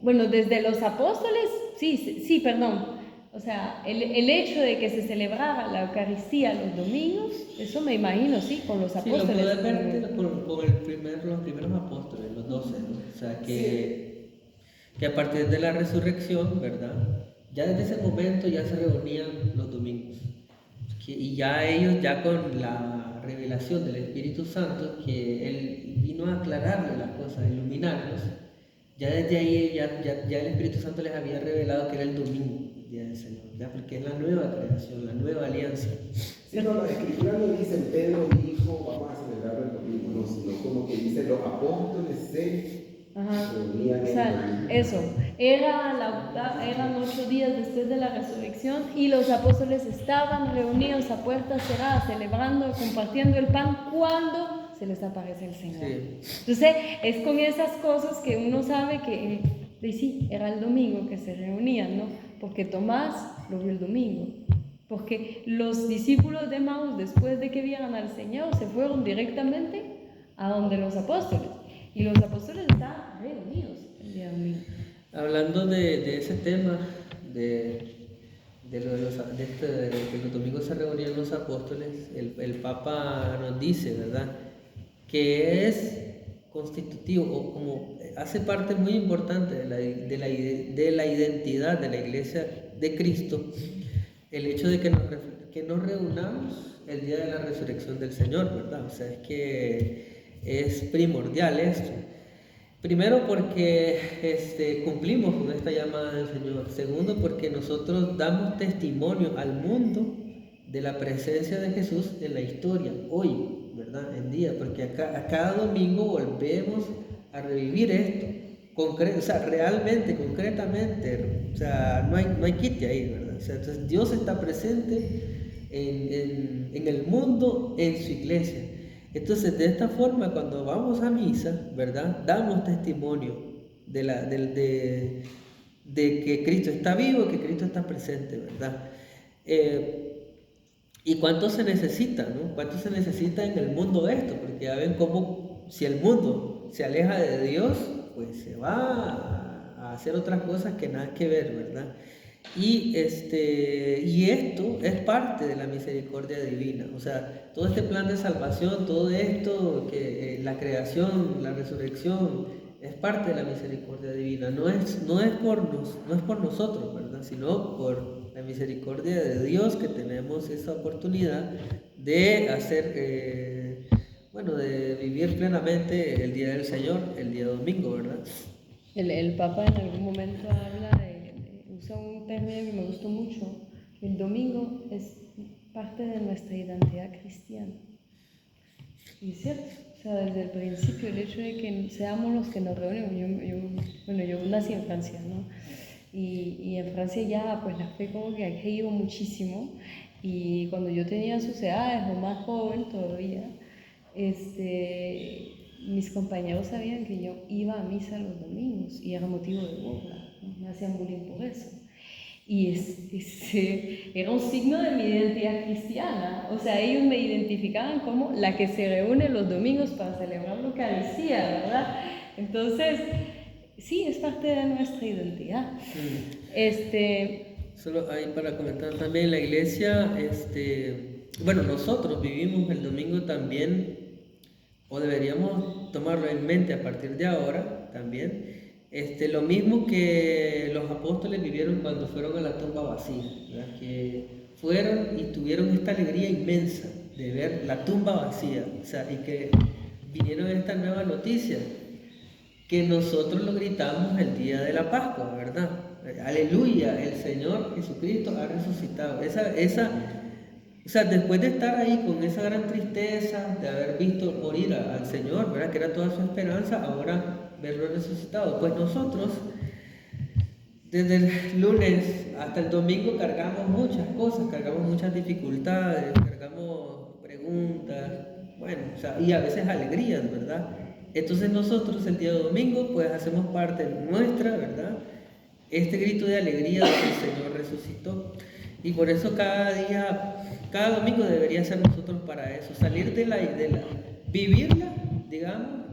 bueno, desde los apóstoles, sí, perdón. O sea, el hecho de que se celebrara la Eucaristía los domingos, eso me imagino, sí, con los apóstoles. Sí, lo puedes ver con los primeros apóstoles, los 12, ¿no? O sea, que a partir de la resurrección, ¿verdad? Ya desde ese momento ya se reunían los domingos. Y ya ellos, ya con la revelación del Espíritu Santo, que Él vino a aclararle las cosas, a iluminarnos, Ya desde ahí, ya el Espíritu Santo les había revelado que era el domingo, el día del Señor, ya, porque es la nueva creación, la nueva alianza. Sí, no, la escritura no dice Pedro dijo vamos a celebrar el domingo, no, sino como que dice los apóstoles se reunían O el sea, domingo. eso, eran 8 días después de la resurrección y los apóstoles estaban reunidos a puertas cerradas, celebrando, compartiendo el pan cuando se les aparece el Señor. Sí. Entonces, es con esas cosas que uno sabe que, sí, era el domingo que se reunían, ¿no? Porque Tomás lo vio el domingo. Porque los discípulos de Maús, después de que vieran al Señor, se fueron directamente a donde los apóstoles. Y los apóstoles estaban reunidos el día domingo. Hablando de ese tema, de que los domingos se reunían los apóstoles, el Papa nos dice, ¿verdad?, que es constitutivo o como hace parte muy importante de la identidad de la Iglesia de Cristo, el hecho de que nos reunamos el día de la resurrección del Señor, ¿verdad? O sea, es que es primordial esto. Primero porque cumplimos con esta llamada del Señor. Segundo porque nosotros damos testimonio al mundo de la presencia de Jesús en la historia, hoy, ¿verdad? En día, porque a cada domingo volvemos a revivir esto, o sea, realmente, concretamente, o sea, no hay quite ahí, ¿verdad? O sea, entonces Dios está presente en el mundo, en su iglesia. Entonces, de esta forma, cuando vamos a misa, ¿verdad?, damos testimonio de que Cristo está vivo, que Cristo está presente, ¿verdad? ¿Y cuánto se necesita, no? ¿Cuánto se necesita en el mundo esto? Porque ya ven cómo si el mundo se aleja de Dios, pues se va a hacer otras cosas que nada que ver, ¿verdad? Y esto es parte de la misericordia divina. O sea, todo este plan de salvación, todo esto, que la creación, la resurrección, es parte de la misericordia divina. No es por nosotros, ¿verdad?, sino por la misericordia de Dios, que tenemos esa oportunidad de hacer, de vivir plenamente el día del Señor, el día domingo, ¿verdad? El Papa en algún momento usa un término que me gustó mucho, que el domingo es parte de nuestra identidad cristiana. Y es cierto, o sea, desde el principio el hecho de que seamos los que nos reunimos, yo nací en Francia, ¿no? Y en Francia ya pues la fe como que ha crecido muchísimo, y cuando yo tenía sus edades o más joven todavía, mis compañeros sabían que yo iba a misa los domingos y era motivo de burla, ¿no? Me hacían bullying por eso. Y era un signo de mi identidad cristiana. O sea, ellos me identificaban como la que se reúne los domingos para celebrar la Eucaristía, ¿verdad? Entonces, sí, es parte de nuestra identidad. Solo ahí para comentar también, la iglesia, nosotros vivimos el domingo también, o deberíamos tomarlo en mente a partir de ahora también, lo mismo que los apóstoles vivieron cuando fueron a la tumba vacía, ¿verdad? Que fueron y tuvieron esta alegría inmensa de ver la tumba vacía, o sea, y que vinieron esta nueva noticia, que nosotros lo gritamos el día de la Pascua, ¿verdad? Aleluya, el Señor Jesucristo ha resucitado. O sea, después de estar ahí con esa gran tristeza de haber visto morir al Señor, ¿verdad?, que era toda su esperanza, ahora verlo resucitado. Pues nosotros, desde el lunes hasta el domingo, cargamos muchas cosas, cargamos muchas dificultades, cargamos preguntas, y a veces alegrías, ¿verdad? Entonces nosotros el día domingo, pues hacemos parte nuestra, ¿verdad?, este grito de alegría de que el Señor resucitó. Y por eso cada domingo debería ser nosotros para eso, salir vivirla, digamos,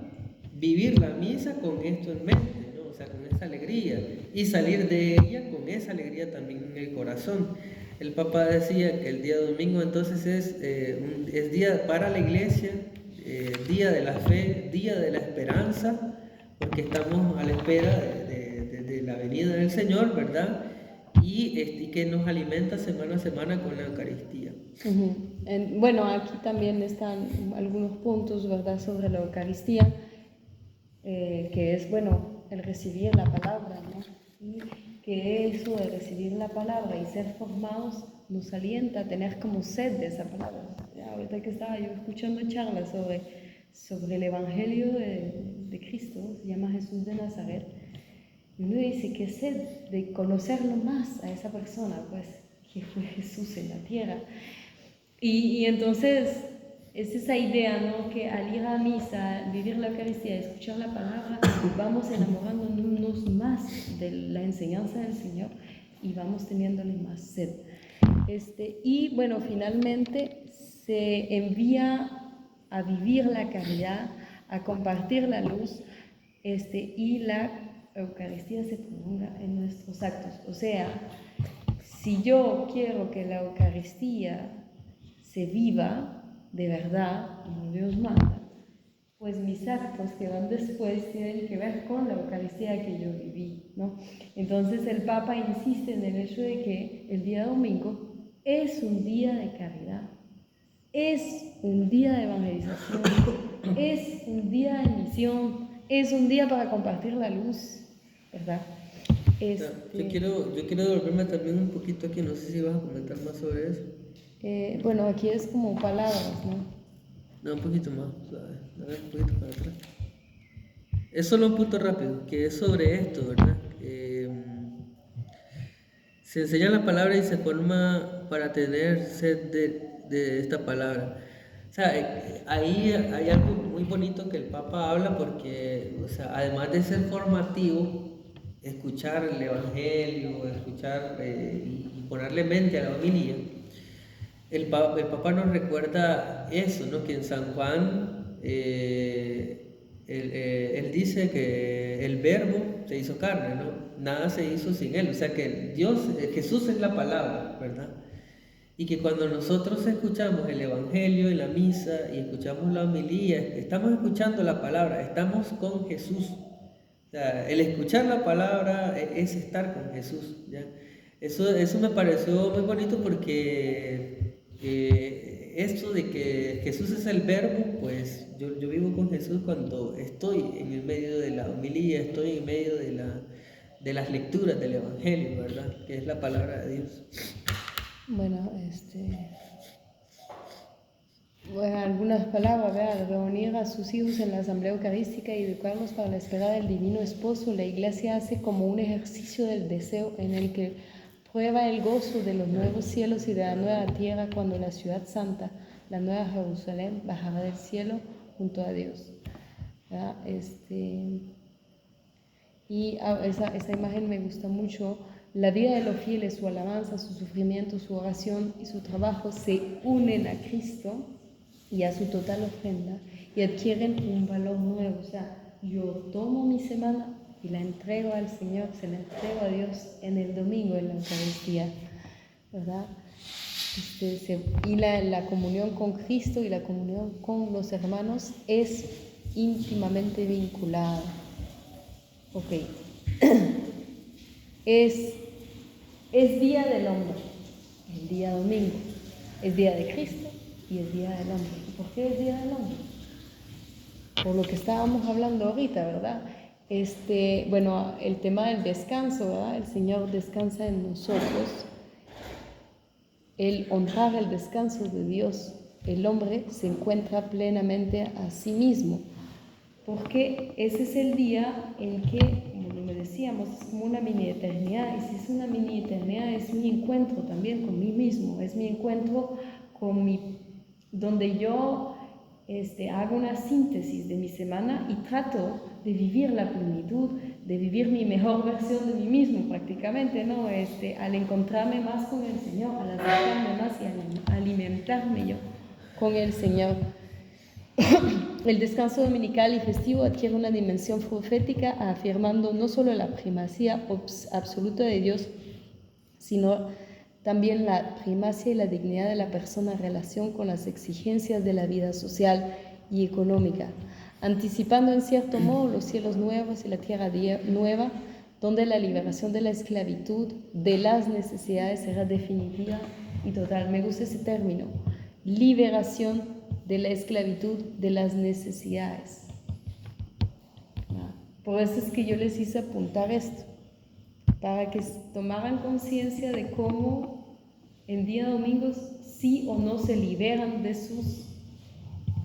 vivir la misa con esto en mente, ¿no? O sea, con esa alegría, y salir de ella con esa alegría también en el corazón. El Papa decía que el día domingo entonces es día para la iglesia, día de la fe, día de la esperanza, porque estamos a la espera de la venida del Señor, ¿verdad? Y que nos alimenta semana a semana con la Eucaristía. Bueno, aquí también están algunos puntos, ¿verdad?, sobre la Eucaristía, que es, el recibir la palabra, ¿no? Y que eso de recibir la palabra y ser formados nos alienta a tener como sed de esa palabra. Ya, ahorita que estaba yo escuchando charlas sobre el Evangelio de Cristo, se llama Jesús de Nazaret, y uno dice que sed de conocerlo más a esa persona, pues, que fue Jesús en la tierra. Y entonces es esa idea, ¿no? Que al ir a misa, vivir la Eucaristía, escuchar la palabra, vamos enamorándonos más de la enseñanza del Señor y vamos teniéndole más sed. Y bueno, finalmente se envía a vivir la caridad, a compartir la luz, y la Eucaristía se prolonga en nuestros actos. O sea, si yo quiero que la Eucaristía se viva de verdad, como Dios manda, pues mis actos que van después tienen que ver con la Eucaristía que yo viví, ¿no? Entonces el Papa insiste en el hecho de que el día domingo es un día de caridad, es un día de evangelización, es un día de misión, es un día para compartir la luz, ¿verdad? Yo quiero devolverme también un poquito aquí, no sé si vas a comentar más sobre eso. Bueno, aquí es como palabras, ¿no? No, un poquito más, ¿sabes? A ver, un poquito para atrás. Es solo un punto rápido, que es sobre esto, ¿verdad? Se enseña la palabra y se forma para tener sed de esta palabra. O sea, ahí hay algo muy bonito que el Papa habla porque, o sea, además de ser formativo, escuchar el Evangelio, escuchar y ponerle mente a la homilía, el Papa nos recuerda eso, ¿no? Que en San Juan él dice que el Verbo se hizo carne, ¿no? Nada se hizo sin él, o sea que Jesús es la palabra, ¿verdad? Y que cuando nosotros escuchamos el Evangelio en la misa y escuchamos la homilía, estamos escuchando la palabra, estamos con Jesús. O sea, el escuchar la palabra es estar con Jesús, ¿ya? Eso me pareció muy bonito porque esto de que Jesús es el Verbo, pues yo vivo con Jesús cuando estoy en el medio de la homilía, estoy en medio de las lecturas del Evangelio, ¿verdad? Que es la palabra de Dios. Bueno, algunas palabras, ¿verdad? Reunir a sus hijos en la asamblea eucarística y educarlos para la espera del divino esposo. La Iglesia hace como un ejercicio del deseo en el que prueba el gozo de los nuevos cielos y de la nueva tierra cuando la ciudad santa, la nueva Jerusalén, bajará del cielo junto a Dios, ¿verdad? Esa imagen me gusta mucho. La vida de los fieles, su alabanza, su sufrimiento, su oración y su trabajo se unen a Cristo y a su total ofrenda y adquieren un valor nuevo. O sea, yo tomo mi semana y la entrego al Señor, se la entrego a Dios en el domingo, en la Eucaristía, ¿verdad? Y la comunión con Cristo y la comunión con los hermanos es íntimamente vinculada. Ok. Es día del hombre, el día domingo, es día de Cristo y es día del hombre. ¿Y por qué es día del hombre? Por lo que estábamos hablando ahorita, ¿verdad? Bueno, el tema del descanso, ¿verdad? El Señor descansa en nosotros. El honrar el descanso de Dios, el hombre se encuentra plenamente a sí mismo, porque ese es el día en que, como lo decíamos, es como una mini eternidad, y si es una mini eternidad es mi encuentro también con mí mismo, es mi encuentro donde yo hago una síntesis de mi semana y trato de vivir la plenitud, de vivir mi mejor versión de mí mismo prácticamente, ¿no? Al encontrarme más con el Señor, al acercarme más y al alimentarme yo con el Señor. El descanso dominical y festivo adquiere una dimensión profética, afirmando no solo la primacía absoluta de Dios, sino también la primacia y la dignidad de la persona en relación con las exigencias de la vida social y económica, anticipando en cierto modo los cielos nuevos y la tierra nueva, donde la liberación de la esclavitud, de las necesidades, será definitiva y total. Me gusta ese término, liberación de la esclavitud, de las necesidades. Por eso es que yo les hice apuntar esto, para que tomaran conciencia de cómo en día domingo sí o no se liberan de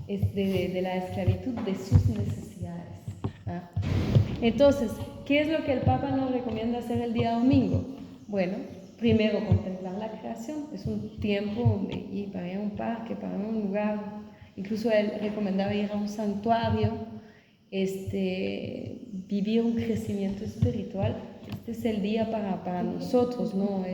de la esclavitud de sus necesidades. ¿Ah? Entonces, ¿qué es lo que el Papa nos recomienda hacer el día domingo? Bueno, primero contemplar la creación, es un tiempo de ir para ir a un parque, para un lugar, incluso él recomendaba ir a un santuario, vivir un crecimiento espiritual. Este es el día para nosotros, ¿no?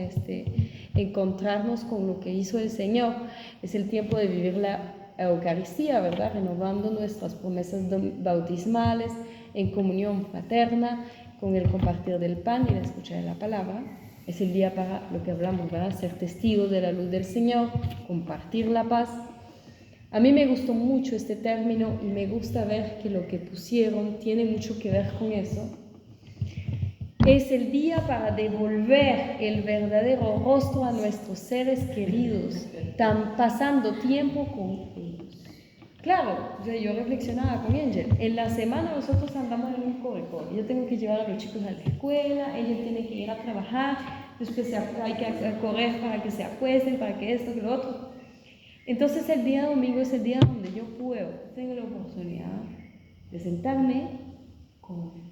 Encontrarnos con lo que hizo el Señor. Es el tiempo de vivir la Eucaristía, ¿verdad? Renovando nuestras promesas bautismales en comunión fraterna, con el compartir del pan y la escucha de la palabra. Es el día para lo que hablamos, ¿verdad? Ser testigos de la luz del Señor, compartir la paz. A mí me gustó mucho este término y me gusta ver que lo que pusieron tiene mucho que ver con eso. Es el día para devolver el verdadero rostro a nuestros seres queridos, pasando tiempo con ellos. Claro, yo reflexionaba con Angel. En la semana nosotros andamos en un corre-corre. Yo tengo que llevar a los chicos a la escuela, ellos tienen que ir a trabajar, después hay que correr para que se acuesten, para que esto, que lo otro. Entonces el día domingo es el día donde yo tengo la oportunidad de sentarme con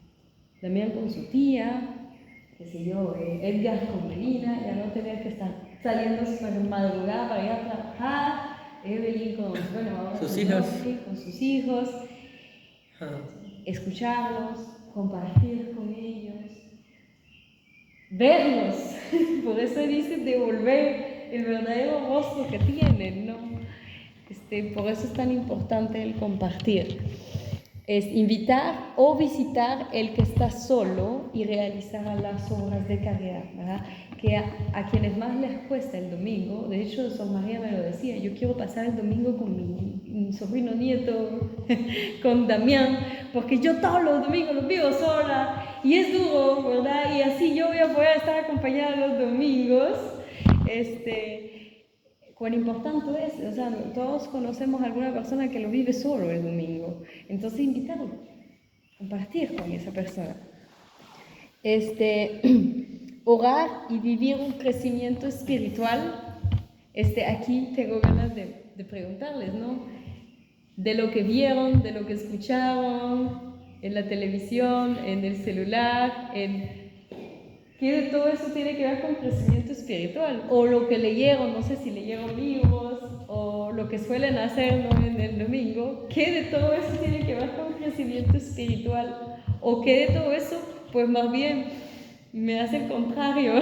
Damián con su tía, qué sé yo, Edgar con Melina, ya no tener que estar saliendo para madrugada para ir a trabajar, Evelyn con sus hijos, escucharlos, compartir con ellos, verlos. Por eso dice devolver el verdadero rostro que tienen, ¿no? Por eso es tan importante el compartir. Es invitar o visitar el que está solo y realizar las obras de caridad, ¿verdad? Que a quienes más les cuesta el domingo, de hecho Sor María me lo decía, yo quiero pasar el domingo con mi sobrino nieto, con Damián, porque yo todos los domingos los vivo sola y es duro, ¿verdad? Y así yo voy a poder estar acompañada los domingos. Cuán importante es, o sea, todos conocemos a alguna persona que lo vive solo el domingo, entonces invitarlo, compartir con esa persona. Orar y vivir un crecimiento espiritual, aquí tengo ganas de preguntarles, ¿no? De lo que vieron, de lo que escucharon en la televisión, en el celular, ¿qué de todo eso tiene que ver con crecimiento espiritual? O lo que leyeron, no sé si leyeron libros, o lo que suelen hacer, ¿no? En el domingo, ¿qué de todo eso tiene que ver con crecimiento espiritual? O ¿qué de todo eso, pues más bien, me hace el contrario?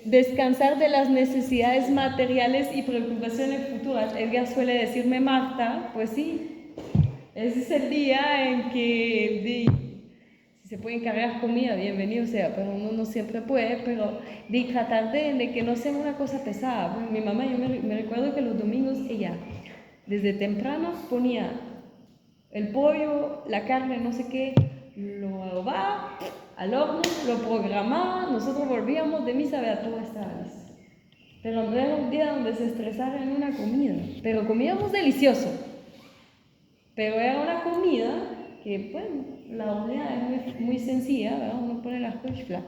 Descansar de las necesidades materiales y preocupaciones futuras. Edgar suele decirme, Marta, pues sí, ese es el día en que si se puede encargar comida, bienvenido sea, pero uno no siempre puede, pero de tratar de que no sea una cosa pesada. Bueno, mi mamá, yo me recuerdo que los domingos ella, desde temprano, ponía el pollo, la carne, no sé qué, lo adobaba al horno, lo programaba, nosotros volvíamos de misa, vea, todo estaba listo. Pero no era un día donde se estresara en una comida, pero comíamos delicioso. Pero era una comida que, bueno, la horneada es muy sencilla, ¿verdad? Uno pone la cuchfla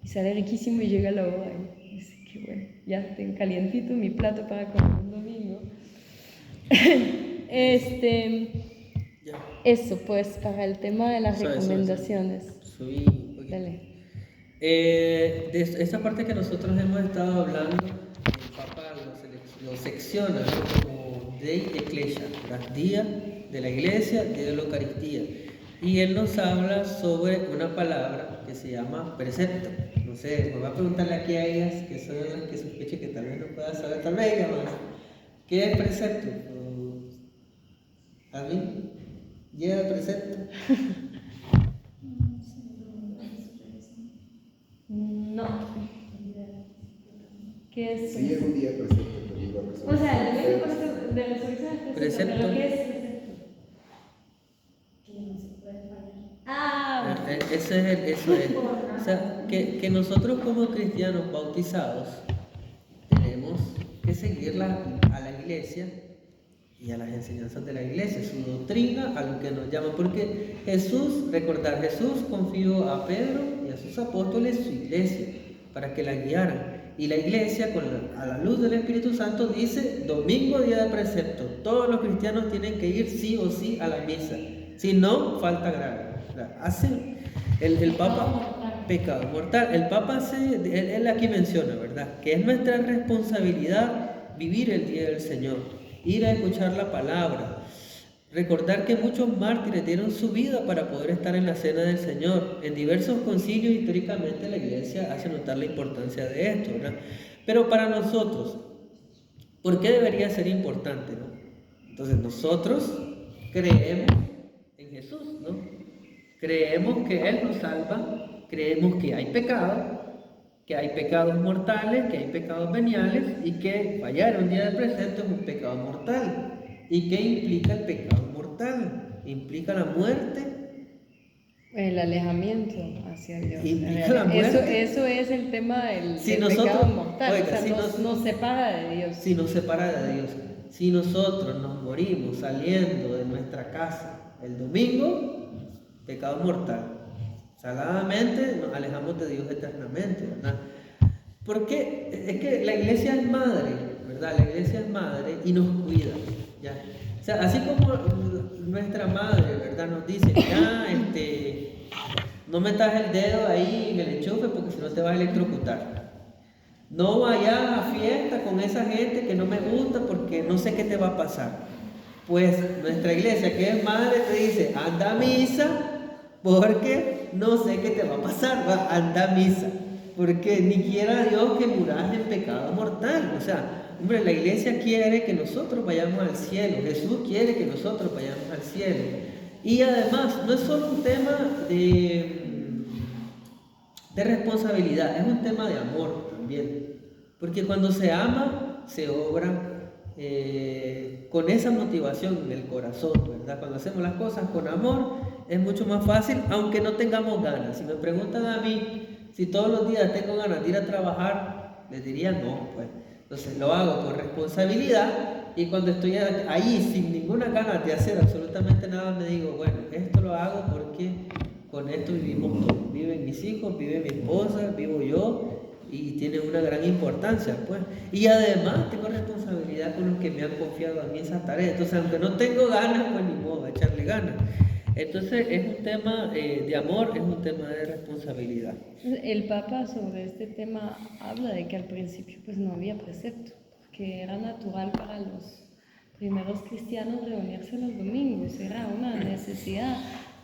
y sale riquísimo y llega la hora y dice, qué bueno, ya tengo calientito mi plato para comer un domingo. Eso, pues, para el tema de las recomendaciones. Dale. De esta parte que nosotros hemos estado hablando, el Papa lo secciona, ¿no? Como Dei Ecclesia, día de la iglesia, día de la Eucaristía. Y él nos habla sobre una palabra que se llama precepto. No sé, me voy a preguntarle aquí a ellas, que son las que sospecho que tal vez no puedan saber, tal vez ella más. ¿Qué es precepto? ¿A mí? ¿Llega el precepto? No. ¿Qué es? Sí, es un día precepto, el domingo de resurrección. O sea, el domingo de resurrección es precepto, pero ¿qué es precepto? Eso es. O sea, que nosotros como cristianos bautizados tenemos que seguir a la iglesia y a las enseñanzas de la iglesia, su doctrina, a lo que nos llama, porque Jesús confió a Pedro y a sus apóstoles su iglesia para que la guiaran, y la iglesia a la luz del Espíritu Santo dice: domingo, día de precepto, todos los cristianos tienen que ir sí o sí a la misa, si no, falta grave. Hace el Papa pecado mortal. El Papa él aquí menciona, ¿verdad?, que es nuestra responsabilidad vivir el día del Señor, ir a escuchar la palabra, recordar que muchos mártires dieron su vida para poder estar en la cena del Señor. En diversos concilios históricamente la iglesia hace notar la importancia de esto, ¿verdad? Pero para nosotros, ¿por qué debería ser importante, no? Entonces nosotros creemos en Jesús, ¿no? Creemos que Él nos salva, creemos que hay pecado, que hay pecados mortales, que hay pecados veniales, y que fallar un día de precepto es un pecado mortal. ¿Y qué implica el pecado mortal? Implica la muerte. El alejamiento hacia Dios. Implica la muerte. Eso es el tema del nosotros, pecado mortal. oiga, o sea, si nos separa de Dios. Si nos separa de Dios. Si nosotros nos morimos saliendo de nuestra casa el domingo, pecado mortal. Saladamente nos alejamos de Dios eternamente, ¿verdad? Porque es que la iglesia es madre, ¿verdad? La iglesia es madre y nos cuida, ¿ya? O sea, así como nuestra madre, ¿verdad?, nos dice: ya, no metas el dedo ahí en el enchufe porque si no te vas a electrocutar. No vayas a fiesta con esa gente que no me gusta porque no sé qué te va a pasar. Pues nuestra iglesia, que es madre, te dice: anda a misa porque no sé qué te va a pasar, anda a misa. Porque ni quiera Dios que muras en pecado mortal. O sea, hombre, la iglesia quiere que nosotros vayamos al cielo. Jesús quiere que nosotros vayamos al cielo. Y además, no es solo un tema de responsabilidad, es un tema de amor también. Porque cuando se ama, se obra con esa motivación en el corazón, ¿verdad? Cuando hacemos las cosas con amor, es mucho más fácil, aunque no tengamos ganas. Si me preguntan a mí si todos los días tengo ganas de ir a trabajar, les diría no, pues. Entonces lo hago por responsabilidad, y cuando estoy ahí sin ninguna ganas de hacer absolutamente nada, me digo: bueno, esto lo hago porque con esto vivimos todos. Viven mis hijos, vive mi esposa, vivo yo, y tiene una gran importancia, pues. Y además tengo responsabilidad con los que me han confiado a mí esas tareas. Entonces, aunque no tengo ganas, pues ni modo, a echarle ganas. Entonces es un tema de amor, es un tema de responsabilidad. El Papa sobre este tema habla de que al principio pues no había precepto, que era natural para los primeros cristianos reunirse los domingos, era una necesidad.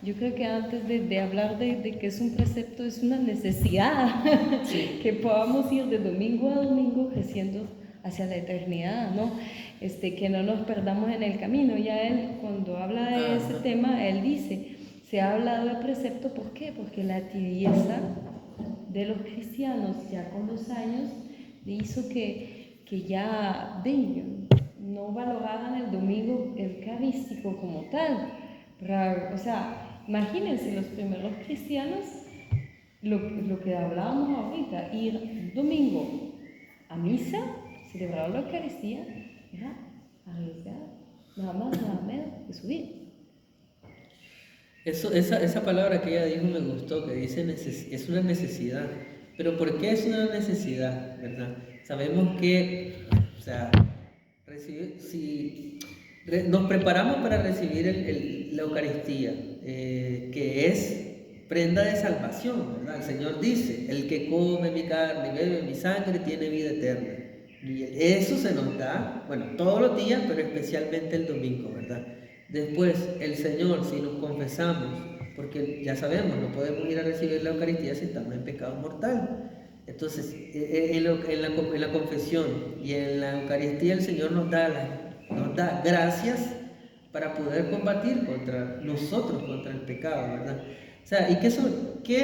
Yo creo que antes de hablar de que es un precepto, es una necesidad, sí, que podamos ir de domingo a domingo creciendo hacia la eternidad, ¿no? Que no nos perdamos en el camino. Ya él, cuando habla de ese tema, él dice: se ha hablado de precepto, ¿por qué? Porque la tibieza de los cristianos ya con los años le hizo que ya no valoraban el domingo eucarístico como tal. O sea, imagínense los primeros cristianos, lo que hablábamos ahorita, ir domingo a misa, celebrar la Eucaristía, era arriesgado, nada más, nada menos que subir. Esa palabra que ella dijo me gustó, que dice es una necesidad. Pero ¿por qué es una necesidad, verdad? Sabemos que, o sea, nos preparamos para recibir la Eucaristía, que es prenda de salvación, ¿verdad? El Señor dice: el que come mi carne y bebe mi sangre tiene vida eterna. Y eso se nos da, bueno, todos los días, pero especialmente el domingo, ¿verdad? Después, el Señor, si nos confesamos, porque ya sabemos, no podemos ir a recibir la Eucaristía si estamos en pecado mortal. Entonces, en la confesión y en la Eucaristía, el Señor nos da gracias para poder combatir contra nosotros, contra el pecado, ¿verdad? O sea, ¿y qué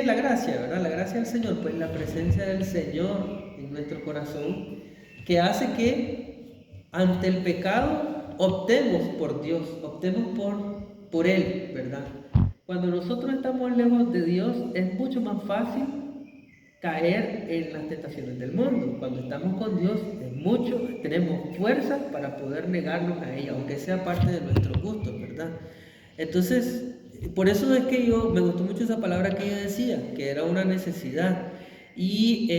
es la gracia, verdad? La gracia del Señor, pues la presencia del Señor en nuestro corazón, que hace que ante el pecado optemos por Dios, optemos por Él, ¿verdad? Cuando nosotros estamos lejos de Dios, es mucho más fácil caer en las tentaciones del mundo. Cuando estamos con Dios, tenemos fuerza para poder negarnos a ella, aunque sea parte de nuestro gusto, ¿verdad? Entonces, por eso es que me gustó mucho esa palabra que ella decía, que era una necesidad. Y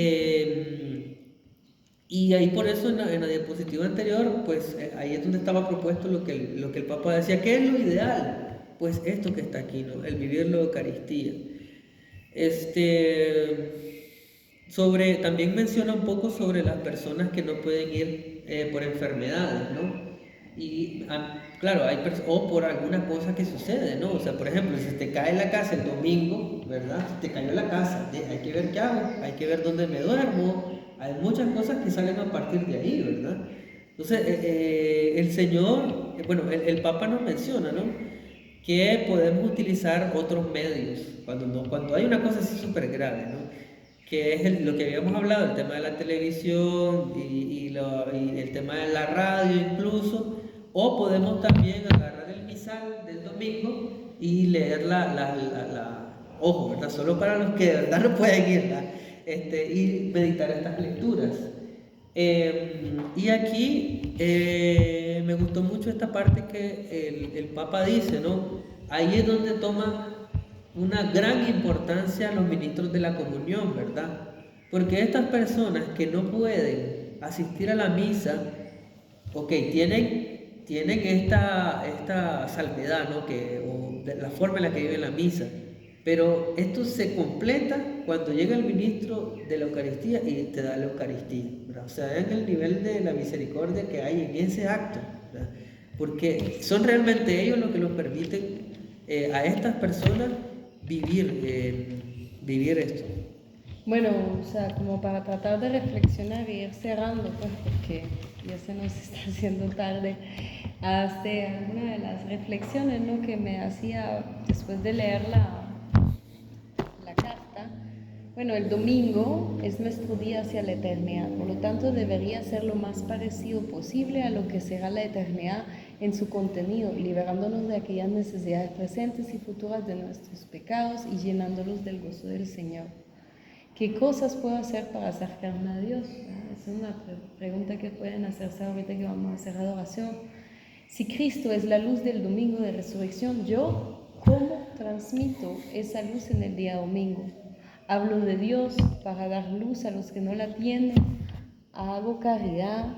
ahí por eso en la diapositiva anterior, pues ahí es donde estaba propuesto lo que el Papa decía, ¿qué es lo ideal? Pues esto que está aquí, ¿no? El vivir la Eucaristía. También menciona un poco sobre las personas que no pueden ir por enfermedades, ¿no? Y claro, o por alguna cosa que sucede, ¿no? O sea, por ejemplo, si te cae la casa el domingo, ¿verdad? Si te cayó la casa, hay que ver qué hago, hay que ver dónde me duermo, hay muchas cosas que salen a partir de ahí, ¿verdad? Entonces, el Señor, el Papa nos menciona, ¿no? Que podemos utilizar otros medios cuando hay una cosa así súper grave, ¿no? Que es lo que habíamos hablado, el tema de la televisión y el tema de la radio incluso, o podemos también agarrar el misal del domingo y leer ojo, ¿verdad? Solo para los que de verdad no pueden ir, ¿verdad? Y meditar estas lecturas. Y aquí me gustó mucho esta parte que el Papa dice, ¿no? Ahí es donde toma una gran importancia los ministros de la comunión, ¿verdad? Porque estas personas que no pueden asistir a la misa, tienen esta salvedad, ¿no? O de la forma en la que viven la misa, pero esto se completa cuando llega el ministro de la Eucaristía y te da la Eucaristía, ¿verdad? O sea, en el nivel de la misericordia que hay en ese acto, ¿verdad? Porque son realmente ellos los que nos permiten a estas personas vivir esto. Bueno, o sea, como para tratar de reflexionar y ir cerrando, pues, porque ya se nos está haciendo tarde, una de las reflexiones, ¿no?, que me hacía después de leer la carta. Bueno, el domingo es nuestro día hacia la eternidad, por lo tanto debería ser lo más parecido posible a lo que será la eternidad en su contenido, liberándonos de aquellas necesidades presentes y futuras de nuestros pecados y llenándolos del gozo del Señor. ¿Qué cosas puedo hacer para acercarme a Dios? Es una pregunta que pueden hacerse ahorita que vamos a hacer adoración. Si Cristo es la luz del domingo de resurrección, ¿yo cómo transmito esa luz en el día domingo? Hablo de Dios para dar luz a los que no la tienen, hago caridad.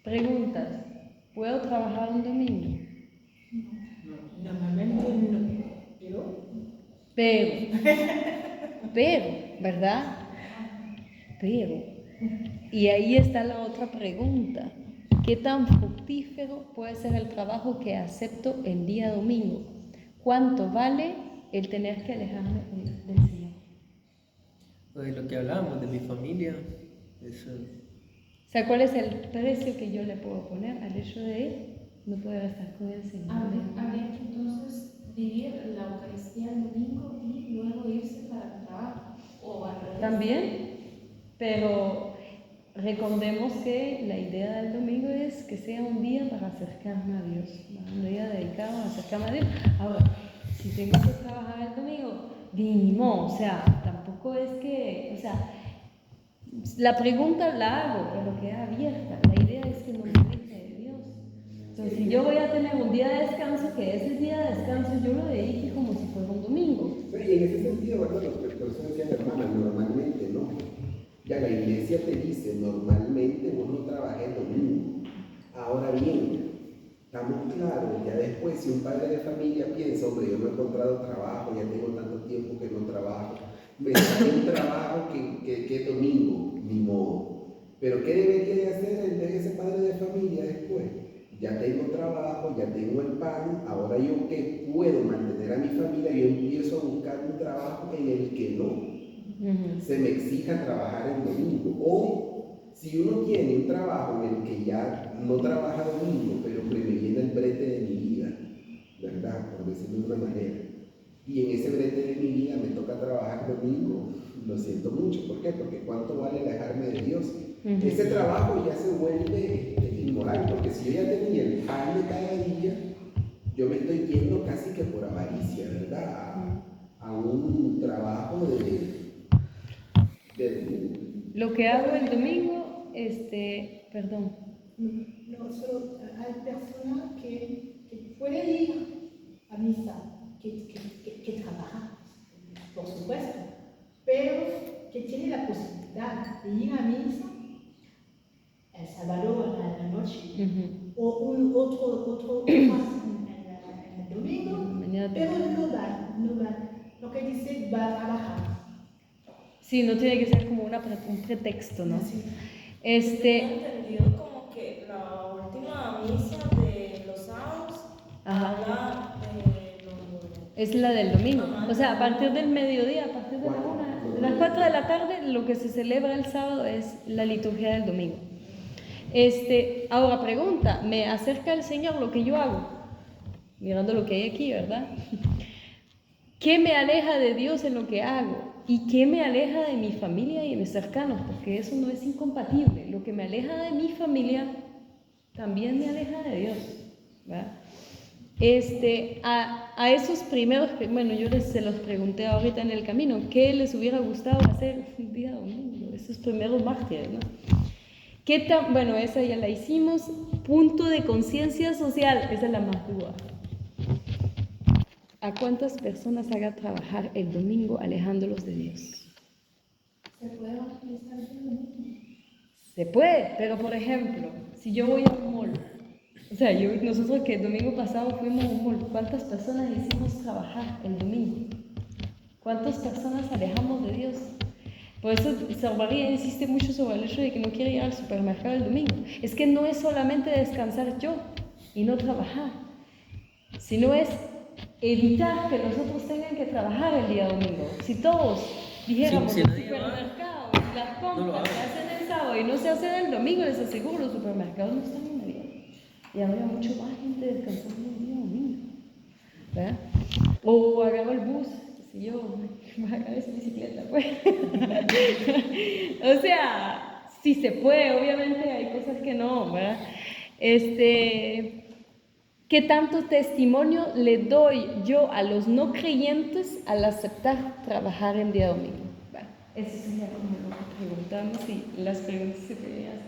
Preguntas, ¿puedo trabajar un domingo? Normalmente no, pero, ¿verdad? Pero, y ahí está la otra pregunta, ¿qué tan fructífero puede ser el trabajo que acepto el día domingo? ¿Cuánto vale el tener que alejarme del Señor? Pues lo que hablábamos de mi familia, eso. O sea, ¿cuál es el precio que yo le puedo poner al hecho de no poder estar con el Señor? Habría que entonces vivir la Eucaristía el domingo y luego irse para el trabajo, o al revés. También, pero recordemos que la idea del domingo es que sea un día para acercarme a Dios, un día dedicado a acercarme a Dios. Ahora, si tengo que trabajar el domingo, no, o sea, tampoco es que, o sea, la pregunta la hago, pero queda abierta. La idea es que no me aleje de Dios. Entonces, si yo voy a tener un día de descanso, que ese día de descanso yo lo dedique como si fuera un domingo. Y en ese sentido, ¿verdad? Por eso decía mi hermana, normalmente no. Ya la iglesia te dice, normalmente vos no trabajás domingo. Ahora bien, estamos claros, ya después, si un padre de familia piensa, hombre, yo no he encontrado trabajo, ya tengo tanto tiempo que no trabajo, me sale un trabajo que es domingo, ni modo. Pero ¿qué debería de hacer ese padre de familia después? Ya tengo trabajo, ya tengo el pan, ahora yo que puedo mantener a mi familia, yo empiezo a buscar un trabajo en el que no se me exija trabajar el domingo. O si uno tiene un trabajo en el que ya no trabaja domingo, pero que me viene el brete de mi vida, ¿verdad? Por decirlo de una manera. Y en ese brete de mi vida me toca trabajar domingo, lo siento mucho. ¿Por qué? Porque ¿cuánto vale alejarme de Dios? Ese trabajo ya se vuelve inmoral, porque si yo ya tenía el pan de cada día, yo me estoy yendo casi que por avaricia, ¿verdad? A un trabajo trabajo de Lo que hago el domingo, perdón. No, solo hay personas que pueden ir a misa, que trabajan, por supuesto, pero que tienen la posibilidad de ir a misa el sábado a la noche o otro más en el domingo, pero no van. Lo que dice va a trabajar. Sí, no tiene que ser como un pretexto, ¿no? Sí. He entendido como que la última misa de los sábados habla de es la del domingo. Ajá. O sea, a partir del mediodía, a partir de las 4 de la tarde, lo que se celebra el sábado es la liturgia del domingo. Ahora pregunta, ¿me acerca el Señor lo que yo hago? Mirando lo que hay aquí, ¿verdad? ¿Qué me aleja de Dios en lo que hago? ¿Y qué me aleja de mi familia y de mis cercanos? Porque eso no es incompatible. Lo que me aleja de mi familia también me aleja de Dios, ¿verdad? A esos primeros, bueno, yo se los pregunté ahorita en el camino, ¿qué les hubiera gustado hacer un día domingo? Esos primeros mártires, ¿no? Bueno, esa ya la hicimos. Punto de conciencia social, esa es la más dura. ¿A cuántas personas haga trabajar el domingo alejándolos de Dios? ¿Se puede utilizar el domingo? Se puede, pero por ejemplo, si yo voy a un mall, o sea, nosotros que el domingo pasado fuimos a un mall, ¿cuántas personas hicimos trabajar el domingo? ¿Cuántas personas alejamos de Dios? Por eso Sor María insiste mucho sobre el hecho de que no quiere ir al supermercado el domingo. Es que no es solamente descansar yo y no trabajar, sino es evitar que los otros tengan que trabajar el día domingo. Si todos dijéramos Si el nadie va, supermercado y las no lo compras se hagan. hacen el sábado y no se hacen el domingo, les aseguro, los supermercados no están en Navidad. Y habría mucho más gente descansando el día domingo, ¿verdad? O agarro el bus, si yo agarro esa bicicleta, pues. O sea, sí se puede, obviamente hay cosas que no, ¿verdad? ¿Qué tanto testimonio le doy yo a los no creyentes al aceptar trabajar en día domingo? Bueno, eso sería como lo que preguntamos y las preguntas se podían hacer.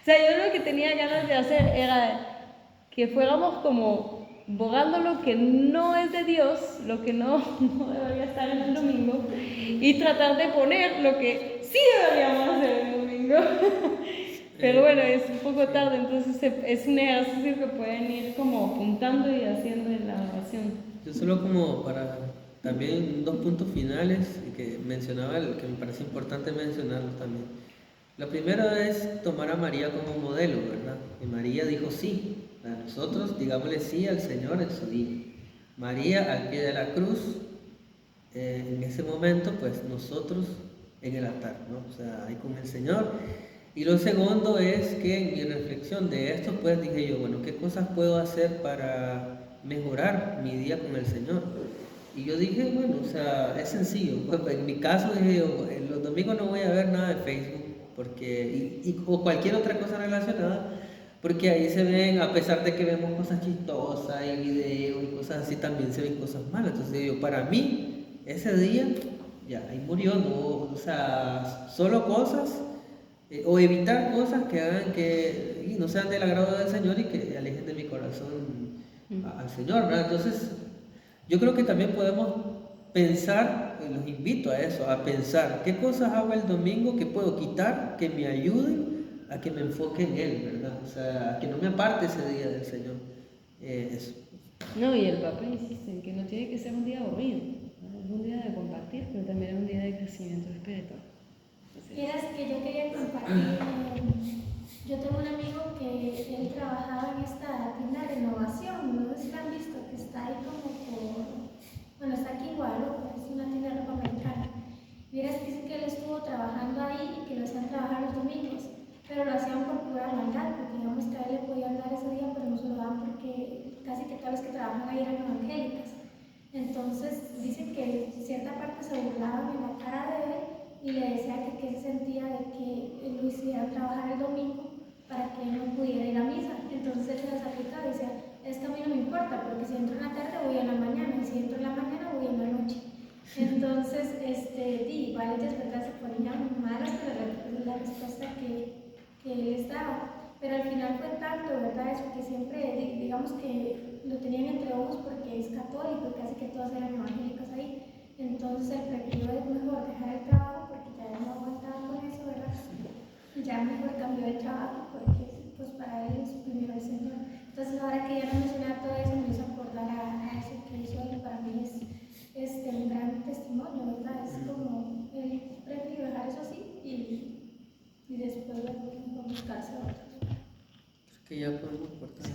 O sea, yo lo que tenía ganas de hacer era que fuéramos como borrando lo que no es de Dios, lo que no debería estar en el domingo, y tratar de poner lo que sí deberíamos hacer en el domingo. Pero bueno, es un poco tarde, entonces es un ejercicio que pueden ir como apuntando y haciendo en la oración. Yo solo como para también 2 puntos finales que mencionaba, el que me parece importante mencionarlos también. Lo primero es tomar a María como modelo, ¿verdad? Y María dijo sí. A nosotros, digámosle sí al Señor en su día. María al pie de la cruz, en ese momento, pues nosotros en el altar, ¿no? O sea, ahí con el Señor. Y lo segundo es que en mi reflexión de esto, pues dije yo, bueno, ¿qué cosas puedo hacer para mejorar mi día con el Señor? Y yo dije, bueno, o sea, es sencillo. Pues, en mi caso dije yo, en los domingos no voy a ver nada de Facebook, o cualquier otra cosa relacionada, porque ahí se ven, a pesar de que vemos cosas chistosas y videos y cosas así, también se ven cosas malas. Entonces digo, para mí, ese día, ya, ahí murió, no, o sea, solo cosas, o evitar cosas que hagan que no sean del agrado del Señor y que alejen de mi corazón al Señor, ¿verdad? Entonces, yo creo que también podemos pensar, los invito a eso, a pensar qué cosas hago el domingo que puedo quitar, que me ayuden a que me enfoque en Él, ¿verdad? O sea, a que no me aparte ese día del Señor. Eso. No, y el Papa insiste en que no tiene que ser un día aburrido, ¿no? Es un día de compartir, pero también es un día de crecimiento espiritual. Vieras que yo quería compartir, yo tengo un amigo que él trabajaba en esta tienda de renovación, no sé si la han visto, que está ahí como bueno, está aquí en Guadalupe, es una tienda de ropa americana. Vieras que dice que él estuvo trabajando ahí y que lo hacían trabajar los domingos, pero lo hacían por pura maldad, porque digamos que a él le podían dar ese día, pero no se lo daban porque casi que todas las que trabajan ahí eran evangélicas. Entonces dicen que en cierta parte se burlaban en la cara de él y le decía que se sentía de que él lo hiciera trabajar el domingo para que él no pudiera ir a misa. Entonces él se les aplicaba y decía, es que a mí no me importa, porque si entro en la tarde voy en la mañana, y si entro en la mañana voy en la noche. Entonces, igual ellas, ¿verdad?, se ponían malas, pero la respuesta que él les daba. Pero al final fue tanto, ¿verdad?, eso que siempre, digamos que lo tenían entre ojos porque es católico, casi que todos eran evangélicos ahí. Entonces él prefirió mejor dejar el trabajo porque ya no aguantaba con eso, ¿verdad? Ya mejor cambió de trabajo porque pues para él es primero el Señor. Entonces ahora que ya no mencionaba todo eso, me hizo acordar a eso que hizo él. Para mí es un gran testimonio, ¿verdad? Es como él prefirió dejar eso así y después buscarse a otros. Que ya podemos cortar.